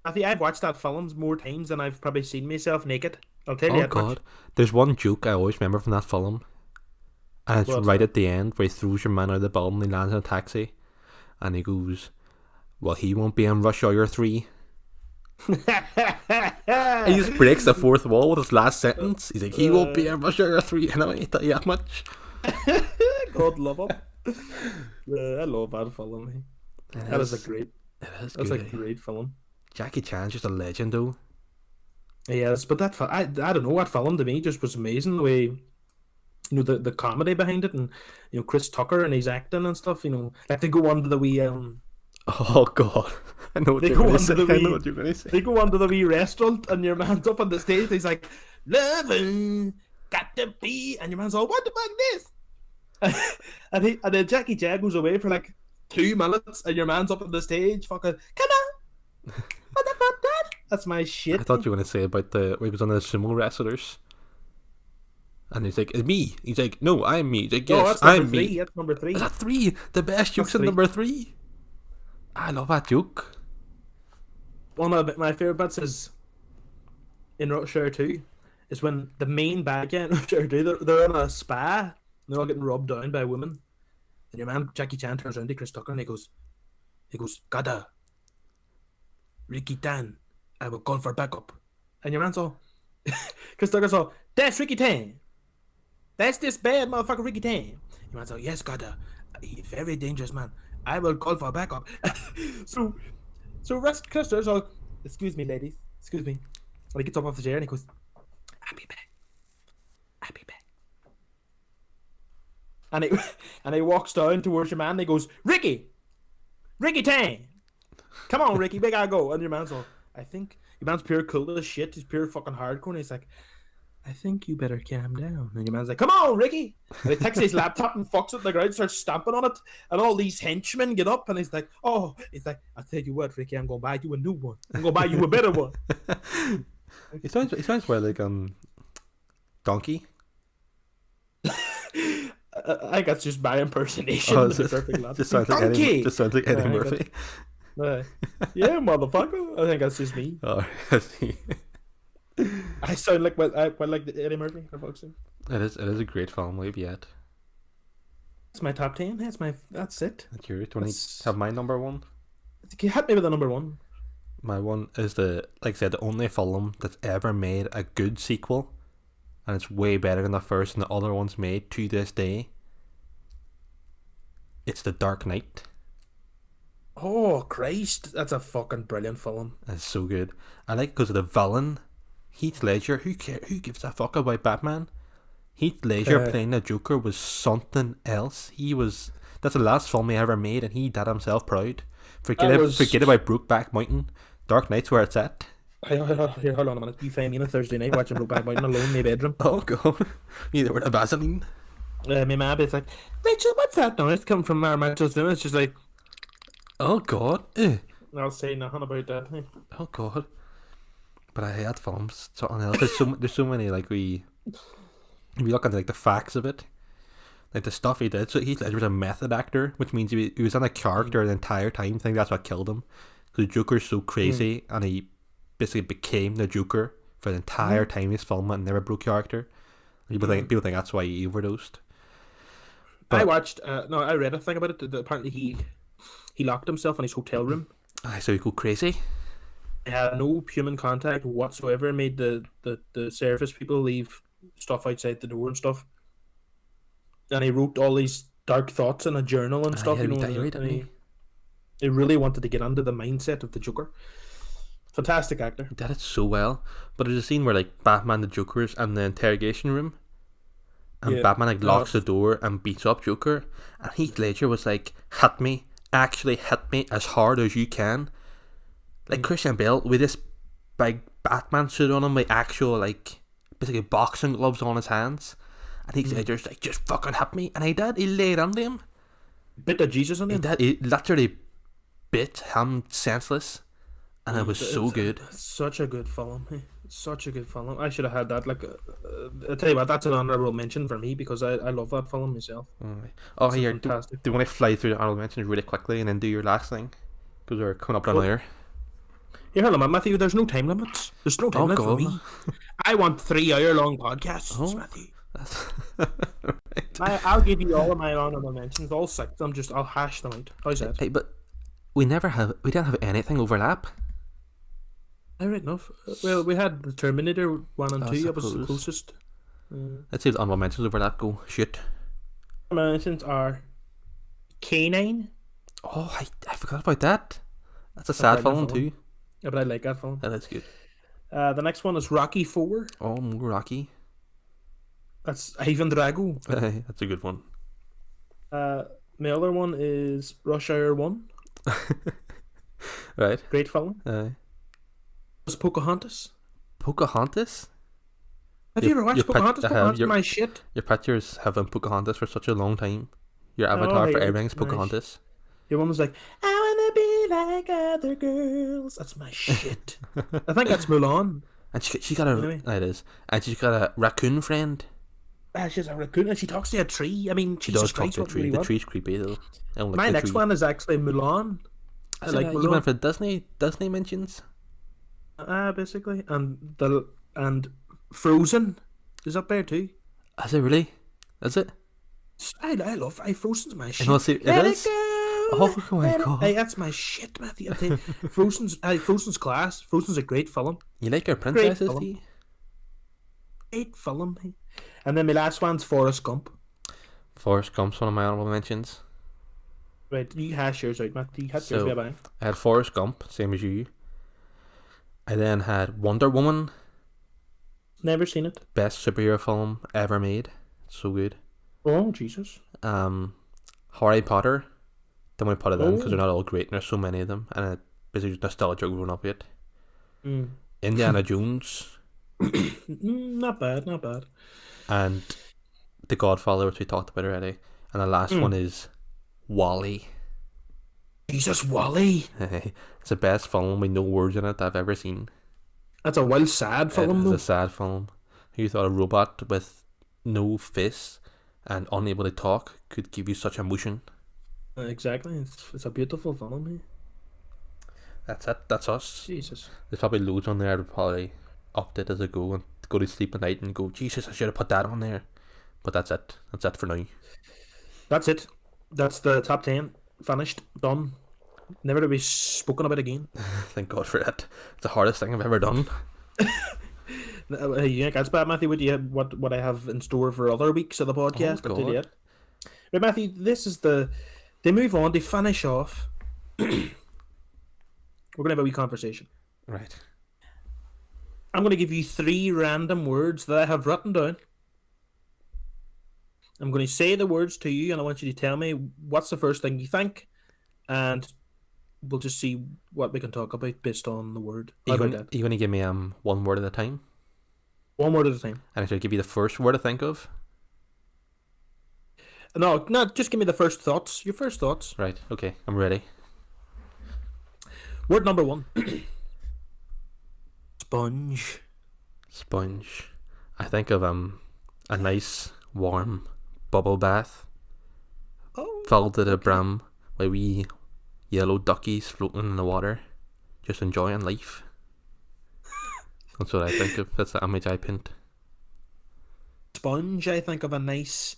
I've watched that film more times than I've probably seen myself naked. I'll tell you that God. much. There's one joke I always remember from that film. And it's right at the end where he throws your man out of the building and he lands in a taxi. And he goes, well, he won't be in Rush Hour 3. He just breaks the fourth wall with his last sentence. He's like, he will be a Russia 3 enemy, tell you that much. God love him. I love that film. That is a great. That's That's good. a great film. Jackie Chan's just a legend, though. Yes, but that I don't know, that film to me just was amazing. The way, you know, the comedy behind it, and you know, Chris Tucker and his acting and stuff. You know, like they go onto the wee Oh God, I know what They you're go going to on say. to the I know wee- what you're going to say. they go onto the wee restaurant, and your man's up on the stage. He's like, "Loving, got to be," and your man's all, "What the fuck this?" and then Jackie Chan goes away for like 2 minutes, and your man's up on the stage, fucking, "Come on, what the fuck, Dad?" That's my shit. I thought you were going to say about where he was on the sumo wrestlers. And he's like, it's me. He's like, no, I'm me. He's like, Oh, yes, that's number I'm 3. me. That's number 3. Is that 3? The best joke's That's in 3. number 3. I love that joke. One of my favorite bits is in Rockshire 2 is when the main bad guy in Rockshire 2, they're in a spa, and they're all getting rubbed down by a woman, and your man Jackie Chan turns around to Chris Tucker and he goes, "Gada, Ricky Tan, I will call for backup," and your man's all, Chris Tucker's all, "That's Ricky Tan, that's this bad motherfucker Ricky Tan." Your man's all, "Yes, Gada, he's a very dangerous man. I will call for backup." So Chris Tucker's all, "Excuse me, ladies, excuse me," and he gets up off the chair and he goes, "I'll be back. I'll be back." And he walks down towards your man and he goes, Ricky Tan, come on, Ricky, we gotta go." And your man's all, your man's pure cool as shit. He's pure fucking hardcore. And he's like, "I think you better calm down." And your man's like, "Come on, Ricky." And he takes his laptop and fucks it in the ground, starts stamping on it. And all these henchmen get up and he's like, "Oh," he's like, "I'll tell you what, Ricky, I'm gonna buy you a new one. I'm gonna buy you a better one." He sounds well like Donkey. I think that's just my impersonation. Oh, Of the perfect laugh. just sounds like Donkey! Just sounds like Eddie Yeah, I Murphy. Yeah, motherfucker. I think that's just me. Oh, I sound like Eddie Murphy, for fuck's sake. it is a great film. Leave yet. That's my top 10. That's it. That's yours. Do you want That's- to have my number 1? You hit me with the number 1. My one is like I said, the only film that's ever made a good sequel, and it's way better than the first and the other ones made to this day. It's The Dark Knight. Oh Christ, that's a fucking brilliant film. It's so good. I like because of the villain, Heath Ledger. Who gives a fuck about Batman? Heath Ledger playing the Joker was something else. That's the last film he ever made, and he did himself proud. Forget about Brokeback Mountain. Dark Knight's where it's at. Here, hold on a minute. You find me on a Thursday night watching Brokeback Mountain alone in my bedroom. Oh god, either with a Vaseline. My mum is like, "Rachel, what's that noise coming from our Rachel's room?" It's just like, Oh god. Ugh. I'll say nothing about that. Oh god. But I hate films. Something else. There's so many like if you look at like the facts of it, like the stuff he did. So Heath Ledger was a method actor, which means he was in a character the entire time. I think that's what killed him. Because Joker's so crazy, and he basically became the Joker for the entire time he's filming and never broke character. People think that's why he overdosed. I read a thing about it. That apparently he locked himself in his hotel room. So he go crazy. He had no human contact whatsoever. Made the service people leave stuff outside the door and stuff. And he wrote all these dark thoughts in a journal and stuff. Yeah, You know, he died, and didn't he? he really wanted to get under the mindset of the Joker. Fantastic actor. He did it so well. But there's a scene where like Batman the Joker's in the interrogation room, and Yeah. Batman like locks the door and beats up Joker, and Heath Ledger was like, "Hit me, actually hit me as hard as you can." Like Christian Bale with this big Batman suit on him, with actual like basically boxing gloves on his hands, and Heath Ledger's like, "Just fucking hit me," and he did. He laid under him. Bit of Jesus on He him. did. He literally bit him senseless, and it was so good. Such a good film. Such a good film. I should have had that. Like, I tell you what, that's an honorable mention for me because I love that film myself. Oh, It's here, do fantastic. you want to fly through the honorable mentions really quickly and then do your last thing? Because we're coming up on an hour. Here, hold on, Matthew. There's no time limits. There's no time Oh, limit for God. me. I want 3-hour-long podcasts, Oh. Matthew. That's I'll give you all of my honorable mentions, all 6. I'll hash them out. How's that? Hey, but we didn't have anything overlap. Right enough. Well, we had the Terminator 1 and I 2. That was the suppose. closest. Let's see the honorable mentions over that go. Shoot. Mentions are Canine. Oh, I forgot about that. That's a A sad brilliant film film. too. Yeah, but I like that film. Yeah, that's good. The next one is Rocky 4. Oh, more Rocky. That's Ivan Drago. That's a good one. My other one is Rush Hour 1. Right. Great film. It's Pocahontas. Pocahontas? Have you ever watched Pocahontas? I have. Pocahontas is my shit. Your pictures have been Pocahontas for such a long time. Your avatar for hey, everything's it's nice. Pocahontas. Your one was like, I wanna be like other girls. That's my shit. I think that's Mulan. And she got a... Anyway. It is. And she's got a raccoon friend. She's a raccoon and she talks to a tree. I mean, She Jesus does talk Christ, to a what tree. really The want? tree's creepy though. I don't like My the next tree. one is actually Mulan. I like You went Mulan. for Disney mentions? Basically, and Frozen is up there too. Is it really? Is it? I love Frozen's my shit. know, see, it Let is? go, Oh my let it- God. Hey, that's my shit, Matthew. I tell you, Frozen's class. Frozen's a great film. You like your princesses, film. do you? Great film. Hey. And then my last one's Forrest Gump. Forrest Gump's one of my honorable mentions. Right, you hash yours out, Matt. You had So- yours by. I had Forrest Gump, same as you. I then had Wonder Woman, Never seen it. best superhero film ever made. So good. Oh Jesus. Harry Potter. Then we put it in because Oh. they're not all great and there's so many of them. And it basically nostalgia growing up with it. Mm. Indiana Jones Not bad, not bad. and The Godfather, which we talked about already. And the last one is Wall-E. Jesus, Wally. It's the best film with no words in it I've ever seen. That's a well sad film It's though. a sad film. Who thought a robot with no face and unable to talk could give you such emotion? Exactly. It's a beautiful film. Hey. That's it. That's us. Jesus. There's probably loads on there I'd probably upped it as I go and go to sleep at night and go, Jesus, I should have put that on there. But that's it. That's it for now. That's it. That's the top 10. Finished. Done. Never to be spoken about again. Thank God for that. It's the hardest thing I've ever done. You think that's bad, Matthew? What I have in store for other weeks of the podcast? Oh, Or did God. yet? Right, Matthew, this is they move on, they finish off. We're going to have a wee conversation. Right. I'm going to give you 3 random words that I have written down. I'm going to say the words to you, and I want you to tell me what's the first thing you think, and we'll just see what we can talk about based on the word. How about that? You going to give me one word at a time? One word at a time. And I should give you the first word to think of? No, just give me the first thoughts. Your first thoughts. Right. Okay. I'm ready. Word number 1. Sponge. Sponge. I think of a nice warm bubble bath Oh, filled to the brim with wee yellow duckies floating in the water, just enjoying life. That's what I think of. That's the image I paint. sponge. I think of a nice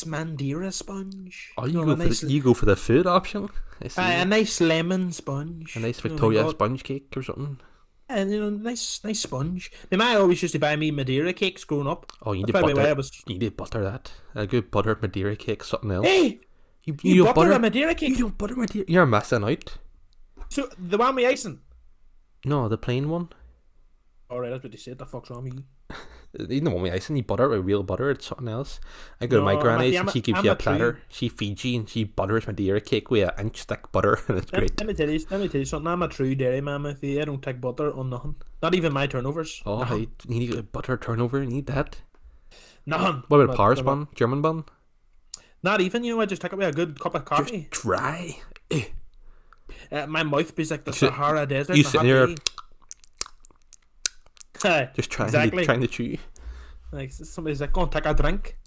Madeira sponge. Oh, you No, go a for nice, you go for the food option. I see. a nice lemon sponge. A nice You know, Victoria like, sponge cake or something. and nice sponge. My mum always used to buy me Madeira cakes growing up. Oh, you need That's to probably why I butter. was. You need to butter that. A good buttered Madeira cake, something else. Hey, you you don't butter a Madeira cake? You don't butter Madeira. You're missing out. So the one with icing. No, the plain one. Alright, that's what they said. The fuck's wrong with you? You know when icing, you butter it with real butter. It's something else. I go to my No, granny's Matthew, and she gives I'm you a a true- platter. She feeds you and she butters Madeira cake with an inch thick butter, and it's great. Let me tell you something. I'm a true dairy man, Matthew. I don't take butter on nothing. Not even my turnovers. Oh, Nothing. you need a butter turnover. You need that. Nothing. What about But- Paris but- bun? German bun? Not even. I just take it with a good cup of coffee. Just dry. My mouth be like the So- Sahara Desert. you in a sit hot there day. Aye, Just trying exactly. to chew. Like somebody's like, go and take a drink.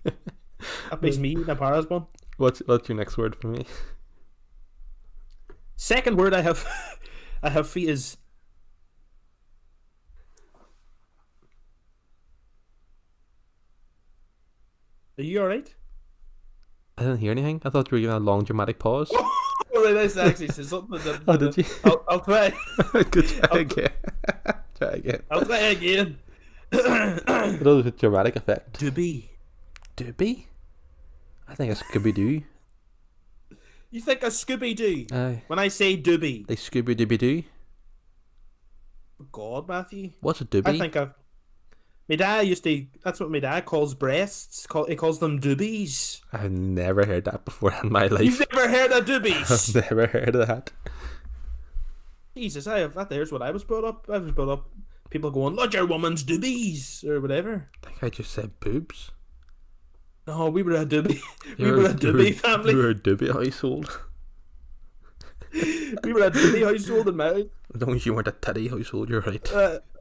That makes me eating a Paris bun. What's your next word for me? Second word I have, I have for you is. Are you alright? I didn't hear anything. I thought you were giving a long dramatic pause. Oh, right, that's actually said something. Oh, did you? I'll try. Good, try again. Try again. I'll try again. That was a dramatic effect. Doobie. Doobie? I think it's Scooby-Doo. You think a Scooby Doo? Aye. When I say doobie, Like Scooby-Dooby-Doo? God, Matthew. What's a I doobie? think I've. My dad used to. That's what my dad calls breasts. He calls them doobies. I've never heard that before in my life. You've never heard of I've doobies? never heard of that. Jesus, I have. There's what I was brought up. I was brought up. People going, "Look, your woman's doobies," or whatever. I think I just said boobs. No, we were a doobie. We You were a doobie You family. were a doobie household. We were a doobie household in my. As long as you weren't a teddy household, you're right.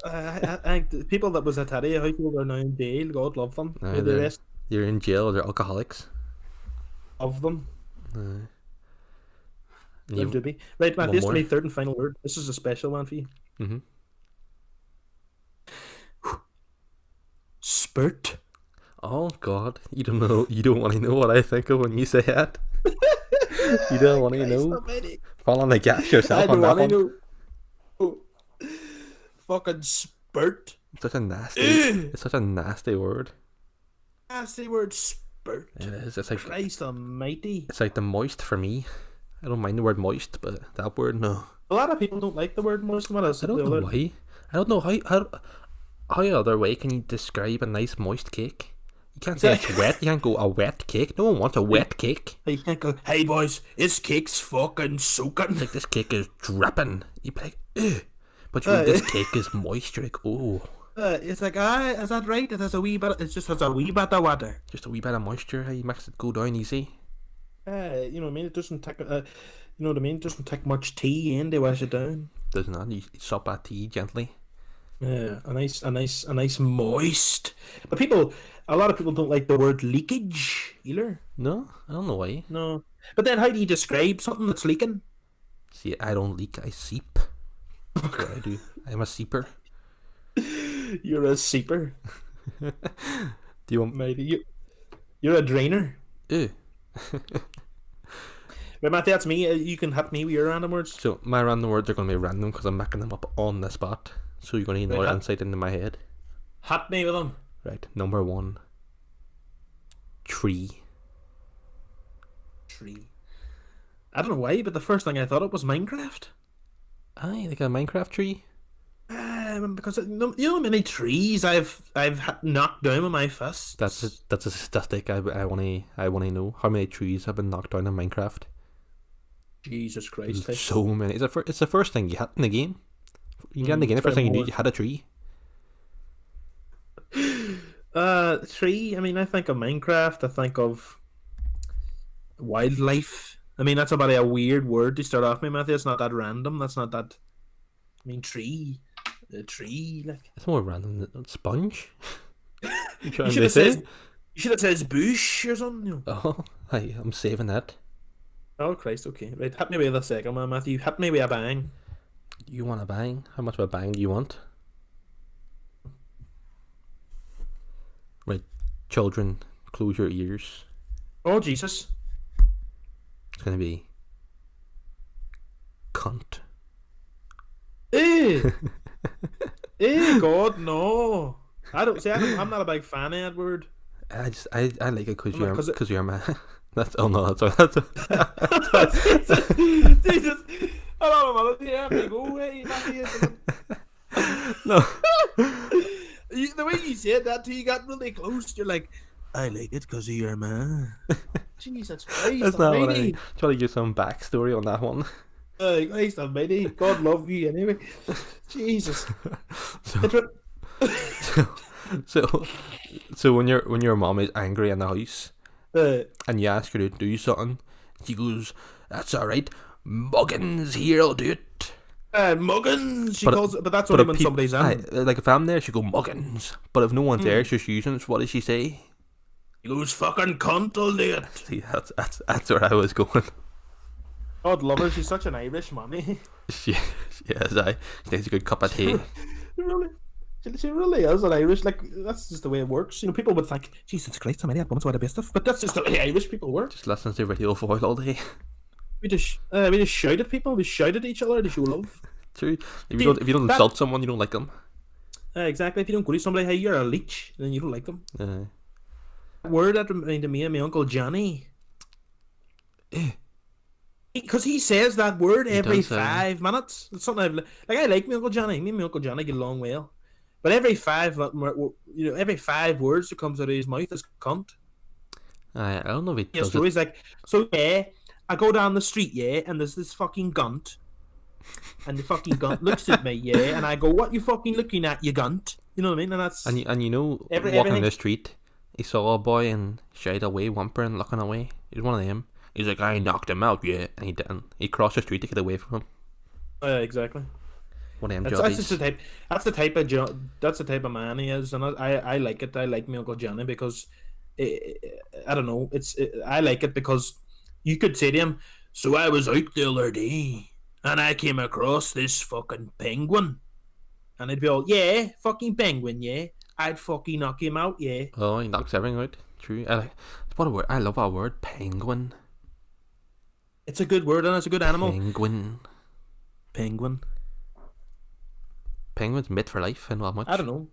I think the people that was a teddy household are now in jail. God love them. Aye, The they're- rest You're in jail, they're alcoholics. of them. And They're you, doobie. Right, Matt, one this is more? my third and final word. This is a special one for you. hmm Spurt. Oh God, you don't know. You don't want to know what I think of when you say that. You don't want to Christ know. almighty. Fall on the gas yourself I on don't that want to one. know. Oh. Fucking spurt. It's such a nasty. Ugh. It's such a nasty word. Nasty word spurt. It is. It's like Christ almighty. it's like the moist for me. I don't mind the word moist, but that word no. A lot of people don't like the word moist. What else? I don't know why. I don't know how other way can you describe a nice moist cake? You can't say it's wet. You can't go a wet cake. No one wants a wet cake. You can't go, hey boys, this cake's fucking soaking. Like this cake is dripping. You'd be like, ugh. But you this cake is moist. You're like, oh, It's like, is that right? It has a wee bit. It just has a wee bit of water. just a wee bit of moisture. How you makes it go down easy. You know what I mean? It doesn't take. You know what I mean? It doesn't take much tea in to wash it down. Does not. You sup that tea gently. Yeah, a nice moist. But a lot of people don't like the word leakage either. No, I don't know why. No. But then how do you describe something that's leaking? See, I don't leak. I seep. That's what I do. I'm a seeper. You're a seeper. Do you want? Maybe you're a drainer. Ew. Right, Matthew, that's me. You can hit me with your random words. So my random words are going to be random because I'm making them up on the spot. So you're going to need more Right, insight into my head. Hit me with them. Right. Number 1. Tree. Tree. I don't know why, but the first thing I thought of was Minecraft. Aye, like a Minecraft tree. Because you know how many trees I've knocked down with my fists. That's a statistic I want to know. How many trees have been knocked down in Minecraft? Jesus Christ. There's so many. It's the first thing you hit in the game. You get in the game, the first thing you do, you hit a tree. Tree. I mean, I think of Minecraft. I think of wildlife. I mean, that's about a weird word to start off with, Matthew. It's not that random. That's not that. I mean, tree. A tree, like. It's more random than sponge. You trying You to should have say? said. You should have said bush or something. You know. Oh, hey, I'm saving that. Oh Christ. Okay. Right. Hit me with the second one, Matthew. Hit me with a bang. You want a bang? How much of a bang do you want? Right, children, close your ears. Oh Jesus. It's gonna be cunt. Eh. God, no. I don't say. I'm not a big fan of that word. I like it because Well, you're 'cause it- because you're a man. That's no, that's Jesus. I don't know. Yeah, go away, Matthew. no. The way you said that to you got really close. You're like, I like it because you're a man. Jesus Christ. That's not what I almighty. mean. Try to give some backstory on that one. Christ almighty. God love you anyway. Jesus. So when your mom is angry in the house and you ask her to do something, she goes, "That's all right. Muggins here'll do it." Muggins, she But- calls it, but that's But only if when peop- somebody's aye, in. like if I'm there, she go Muggins. But if no one's there, she's using. What does she say? He goes, fucking cunt, I'll do it. See, that's where I was going. God love her, she's such an Irish mommy. She is. She needs a good cup of tea. She really is an Irish, like, that's just the way it works. You know, people would think, Jesus Christ, how many women's are the best of? But that's just the way Irish people work. Just listens to Radio Foil all day. we just shout at people. We shout at each other to show love. True. If See, you don't that insult someone, you don't like them. exactly. If you don't go to somebody, hey, you're a leech, then you don't like them. Uh, Word that reminded me of my uncle Johnny. eh, Because he says that word He every does, 5 minutes. It's something like. I like my uncle Johnny. Me and my uncle Johnny get along well, but every every 5 words that comes out of his mouth is cunt. I don't know if he Yeah, does so it. he's like, so yeah, I go down the street, yeah, and there's this fucking gunt, and the fucking gunt looks at me, yeah, and I go, what you fucking looking at, you gunt? You know what I mean? And that's And you know, walking everything. in the street, he saw a boy and shied away, whimpering, looking away. He was one of them. He's like, I knocked him out, yeah, and he didn't. He crossed the street to get away from him. Exactly. One of them That's just jobbies. the type. That's the type of man he is, and I like it. I like my uncle Johnny because I don't know. I like it because you could say to him, "So I was out the other day, and I came across this fucking penguin," and he'd be all, "Yeah, fucking penguin, yeah. I'd fucking knock him out, yeah." Oh, he knocks everything out. True. What a word. I love that word. Penguin. It's a good word, and it's a good animal. Penguin. Penguin. Penguin's mate for life, and not much. I don't know.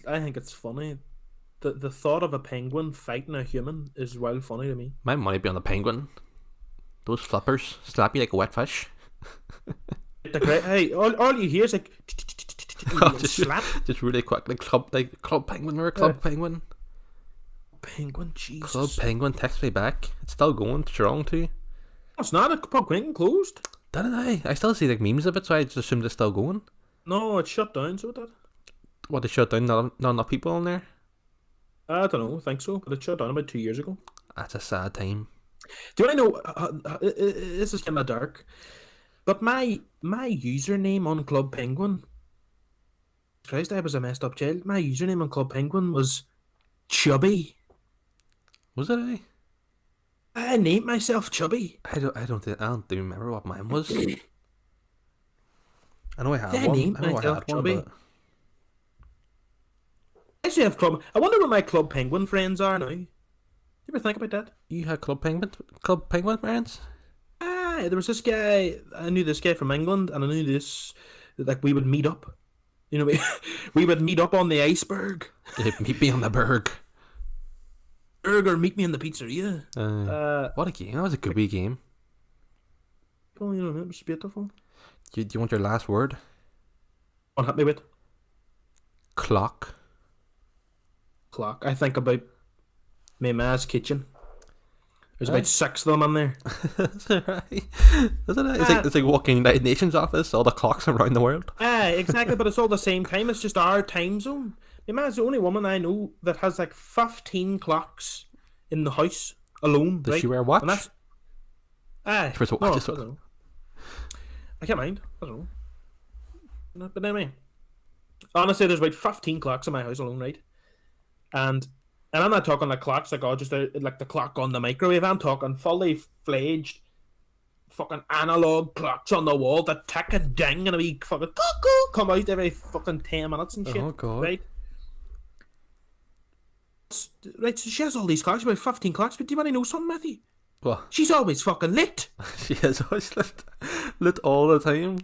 I think it's funny. The thought of a penguin fighting a human is well funny to me. My money be on the penguin. Those flippers slap you like a wet fish. Hey, all you hear is like just, slap. just really quick, like club penguin or club penguin. Penguin, Jesus. Club penguin text me back. It's still going strong too. It's not a pub penguin closed. Didn't I? I still see like memes of it, so I just assumed it's still going. No, it's shut down. So that What, they shut down? Not enough people in there. I don't know. I think so, but it shut down about 2 years ago. That's a sad time. Do you want to know? This is kind of dark, but my username on Club Penguin. Christ, I was a messed up child. My username on Club Penguin was Chubby. Was it? I named myself Chubby. I don't remember what mine was. I know I had I one. named I know I myself had one, Chubby. but I actually have Club. I wonder where my Club Penguin friends are now. You ever think about that? you had Club Penguin friends. Ah, there was this guy. I knew this guy from England, and I knew this. Like we would meet up. You know, we would meet up on the iceberg. Meet me on the berg. Or meet me in the pizzeria. What a game! That was a good wee game. Well, you know, it was beautiful. Do you want your last word? What hit me with Clock. clock? I think about my ma's kitchen. There's Aye. about 6 of them in there. Is that right? Isn't it? It's like walking United Nations office. All the clocks around the world. Exactly, but it's all the same time. It's just our time zone. My ma's the only woman I know that has like 15 clocks in the house alone. Does right? she wear a watch? And that's First of all, no, I I just- don't know. I can't mind. I don't know. No, but anyway, honestly, there's about 15 clocks in my house alone, right? And I'm not talking like clocks like just like the clock on the microwave. I'm talking fully fledged fucking analog clocks on the wall that tick a ding and a wee fucking cuckoo come out every fucking 10 minutes and shit. Oh, God. Right? Right, so she has all these clocks, about 15 clocks, but do you want to know something, Matthew? Well, She's always fucking lit. she is always lit all the time.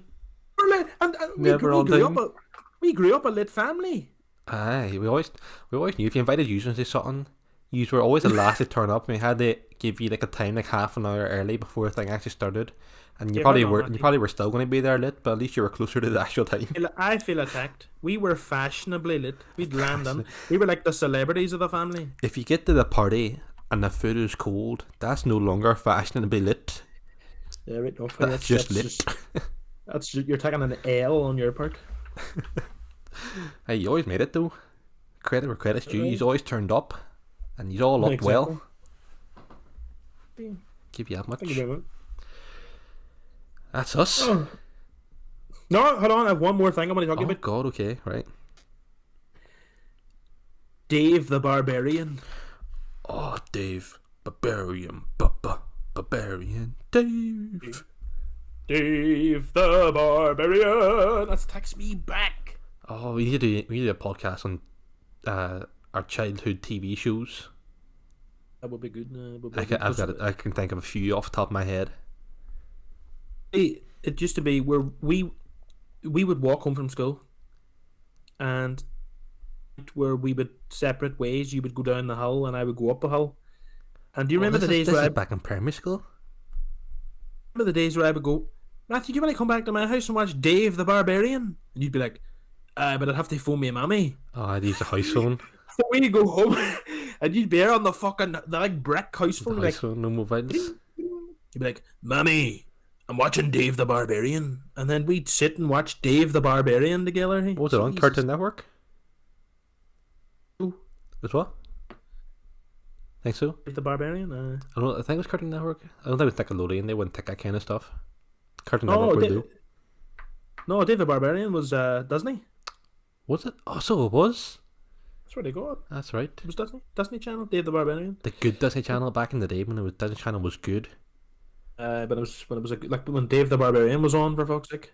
We're lit, and Never on time. we grew up a lit family. Aye, we always knew if you invited users to something, you were always the last to turn up. We had to give you like a time, like half an hour early before the thing actually started, and you Yeah, probably hold on, were. Matthew. You probably were still going to be there lit, but at least you were closer to the actual time. I feel attacked. We were fashionably lit. We'd land in. We were like the celebrities of the family. If you get to the party and the food is cold, that's no longer fashionably lit. Yeah, right. No, That's just lit. You're taking an L on your part. Hey, you always made it though. Credit where credit's due. Right. He's always turned up, and he's all looked well. Exactly. Give you that much. Thank you very much. That's us. Oh. No, hold on. I have one more thing I want to talk Oh about. God. Okay. Right. Dave the Barbarian. Oh, Dave, Barbarian, Barbarian, Dave. Dave the Barbarian. That's text me back. Oh, we need to do a podcast on our childhood TV shows. That would be good. Would be I good, can, I've 'cause got. I can think of a few off the top of my head. it used to be where we would walk home from school, and where we would separate ways. You would go down the hill, and I would go up the hill. And do you remember the days this where is back in primary school? remember the days where I would go, Matthew, do you want to come back to my house and watch Dave the Barbarian? And you'd be like, but I'd have to phone me mammy. Oh, I'd use the house phone. So we'd go home, and you'd be there on the like brick house The phone, house like, phone, no mobiles. you'd be like, Mammy, I'm watching Dave the Barbarian. And then we'd sit and watch Dave the Barbarian together. Hey? What was it on? Jesus. Cartoon Network? Who? It was what? Think so? Dave the Barbarian? I think it was Cartoon Network. I don't think it was Nickelodeon. They wouldn't take that kind of stuff. Cartoon No, Network would Dave, do. no, Dave the Barbarian was Disney. Was it? Oh, so it was. That's where they got it. That's right. It was Disney. Disney Channel, Dave the Barbarian. The good Disney Channel back in the day when it was Disney Channel was good. But it was like when Dave the Barbarian was on, for fuck's sake.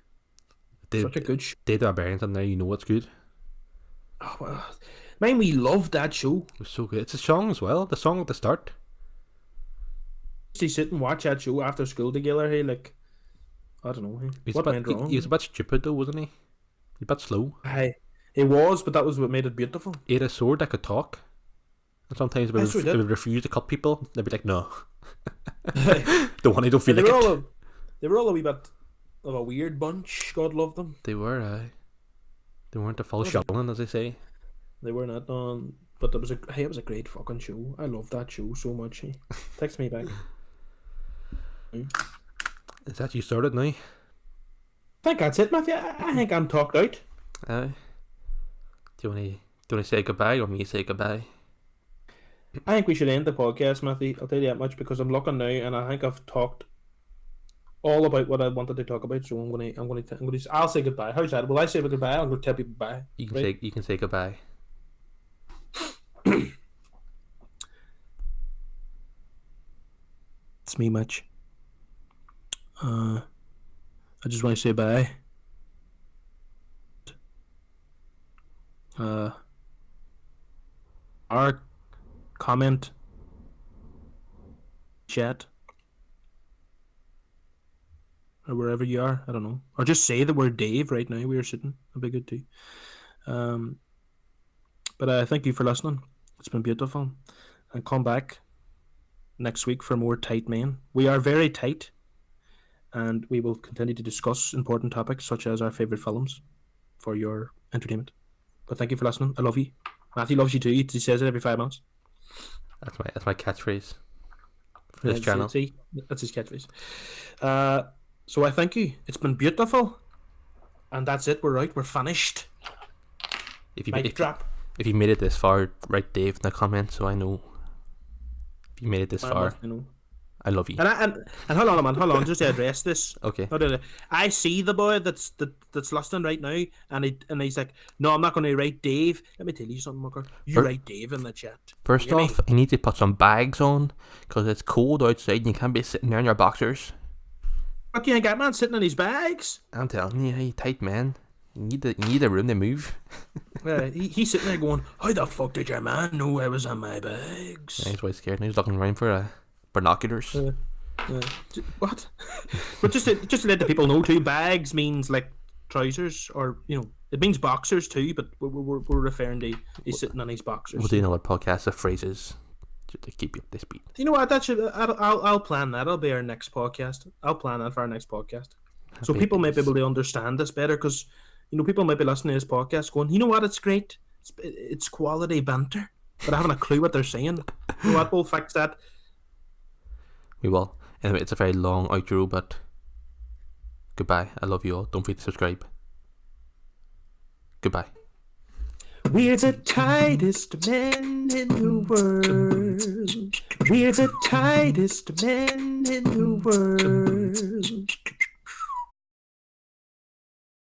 Such a good show. Dave the Barbarians on there, you know what's good. Oh, well, man, we loved that show. It was so good. It's a song as well. The song at the start. To sit and watch that show after school together. Hey, like, I don't know. Hey, what went wrong? He was a bit stupid though, wasn't he? He was a bit slow. Hey, it was, but that was what made it beautiful. He had a sword that could talk. And sometimes it Yes, we did. would refuse to cut people. They'd be like, no. Don't want to, don't feel they like were it. all they were all a wee bit of a weird bunch. God love them. They were, they weren't a full Was it? shoveling, as they say. They were not on, but it was a great fucking show. I loved that show so much. Hey. Text me back. Is that you started now? I think that's it, Matthew. I think I'm talked out. Do you want to say goodbye or me say goodbye? I think we should end the podcast, Matthew. I'll tell you that much because I'm looking now, and I think I've talked all about what I wanted to talk about. So I'll say goodbye. How's that? Will I say goodbye? I'm going to tell people bye. You can Right? say goodbye. It's me, Mitch. I just want to say bye. Our comment, chat, or wherever you are. I don't know. Or just say the word Dave right now. We are sitting. That'd be good too. But thank you for listening. It's been beautiful. And come back next week for more Tight Men. We are very tight, and we will continue to discuss important topics such as our favourite films for your entertainment. But thank you for listening. I love you. Matthew loves you too. He says it every 5 minutes. That's my catchphrase for this Yeah, channel. see, that's his catchphrase. So I thank you. It's been beautiful. And that's it. We're out. We're finished. Mic drop. If you made it this far, write Dave in the comments so I know. If you made it this far, You know. I love you. And hold on, man. Hold on. Just to address this. Okay. I see the boy that's listening right now, and he's like, "No, I'm not going to write Dave." Let me tell you something, Mucker. You write Dave in the chat. First You hear off, you need to put some bags on because it's cold outside and you can't be sitting there in your boxers. What do you think, that man sitting in his bags? I'm telling you, you tight man. You need a room to move. He's sitting there going, "How the fuck did your man know I was in my bags?" Yeah, he's quite scared and he's looking around for binoculars. What? But just to let the people know too, bags means like trousers, or it means boxers too. But we're referring to he's sitting on his boxers. We'll do another podcast of phrases to keep you up to speed. You know what? I'll plan that. That'll be our next podcast. I'll plan that for our next podcast, so people might be able to understand this better. Because people might be listening to this podcast going, "You know what? It's great. It's quality banter," but I haven't a clue what they're saying. You know what? We'll fix that. We will. Anyway, it's a very long outro, but goodbye. I love you all. Don't forget to subscribe. Goodbye. We're the tightest men in the world. We're the tightest men in the world.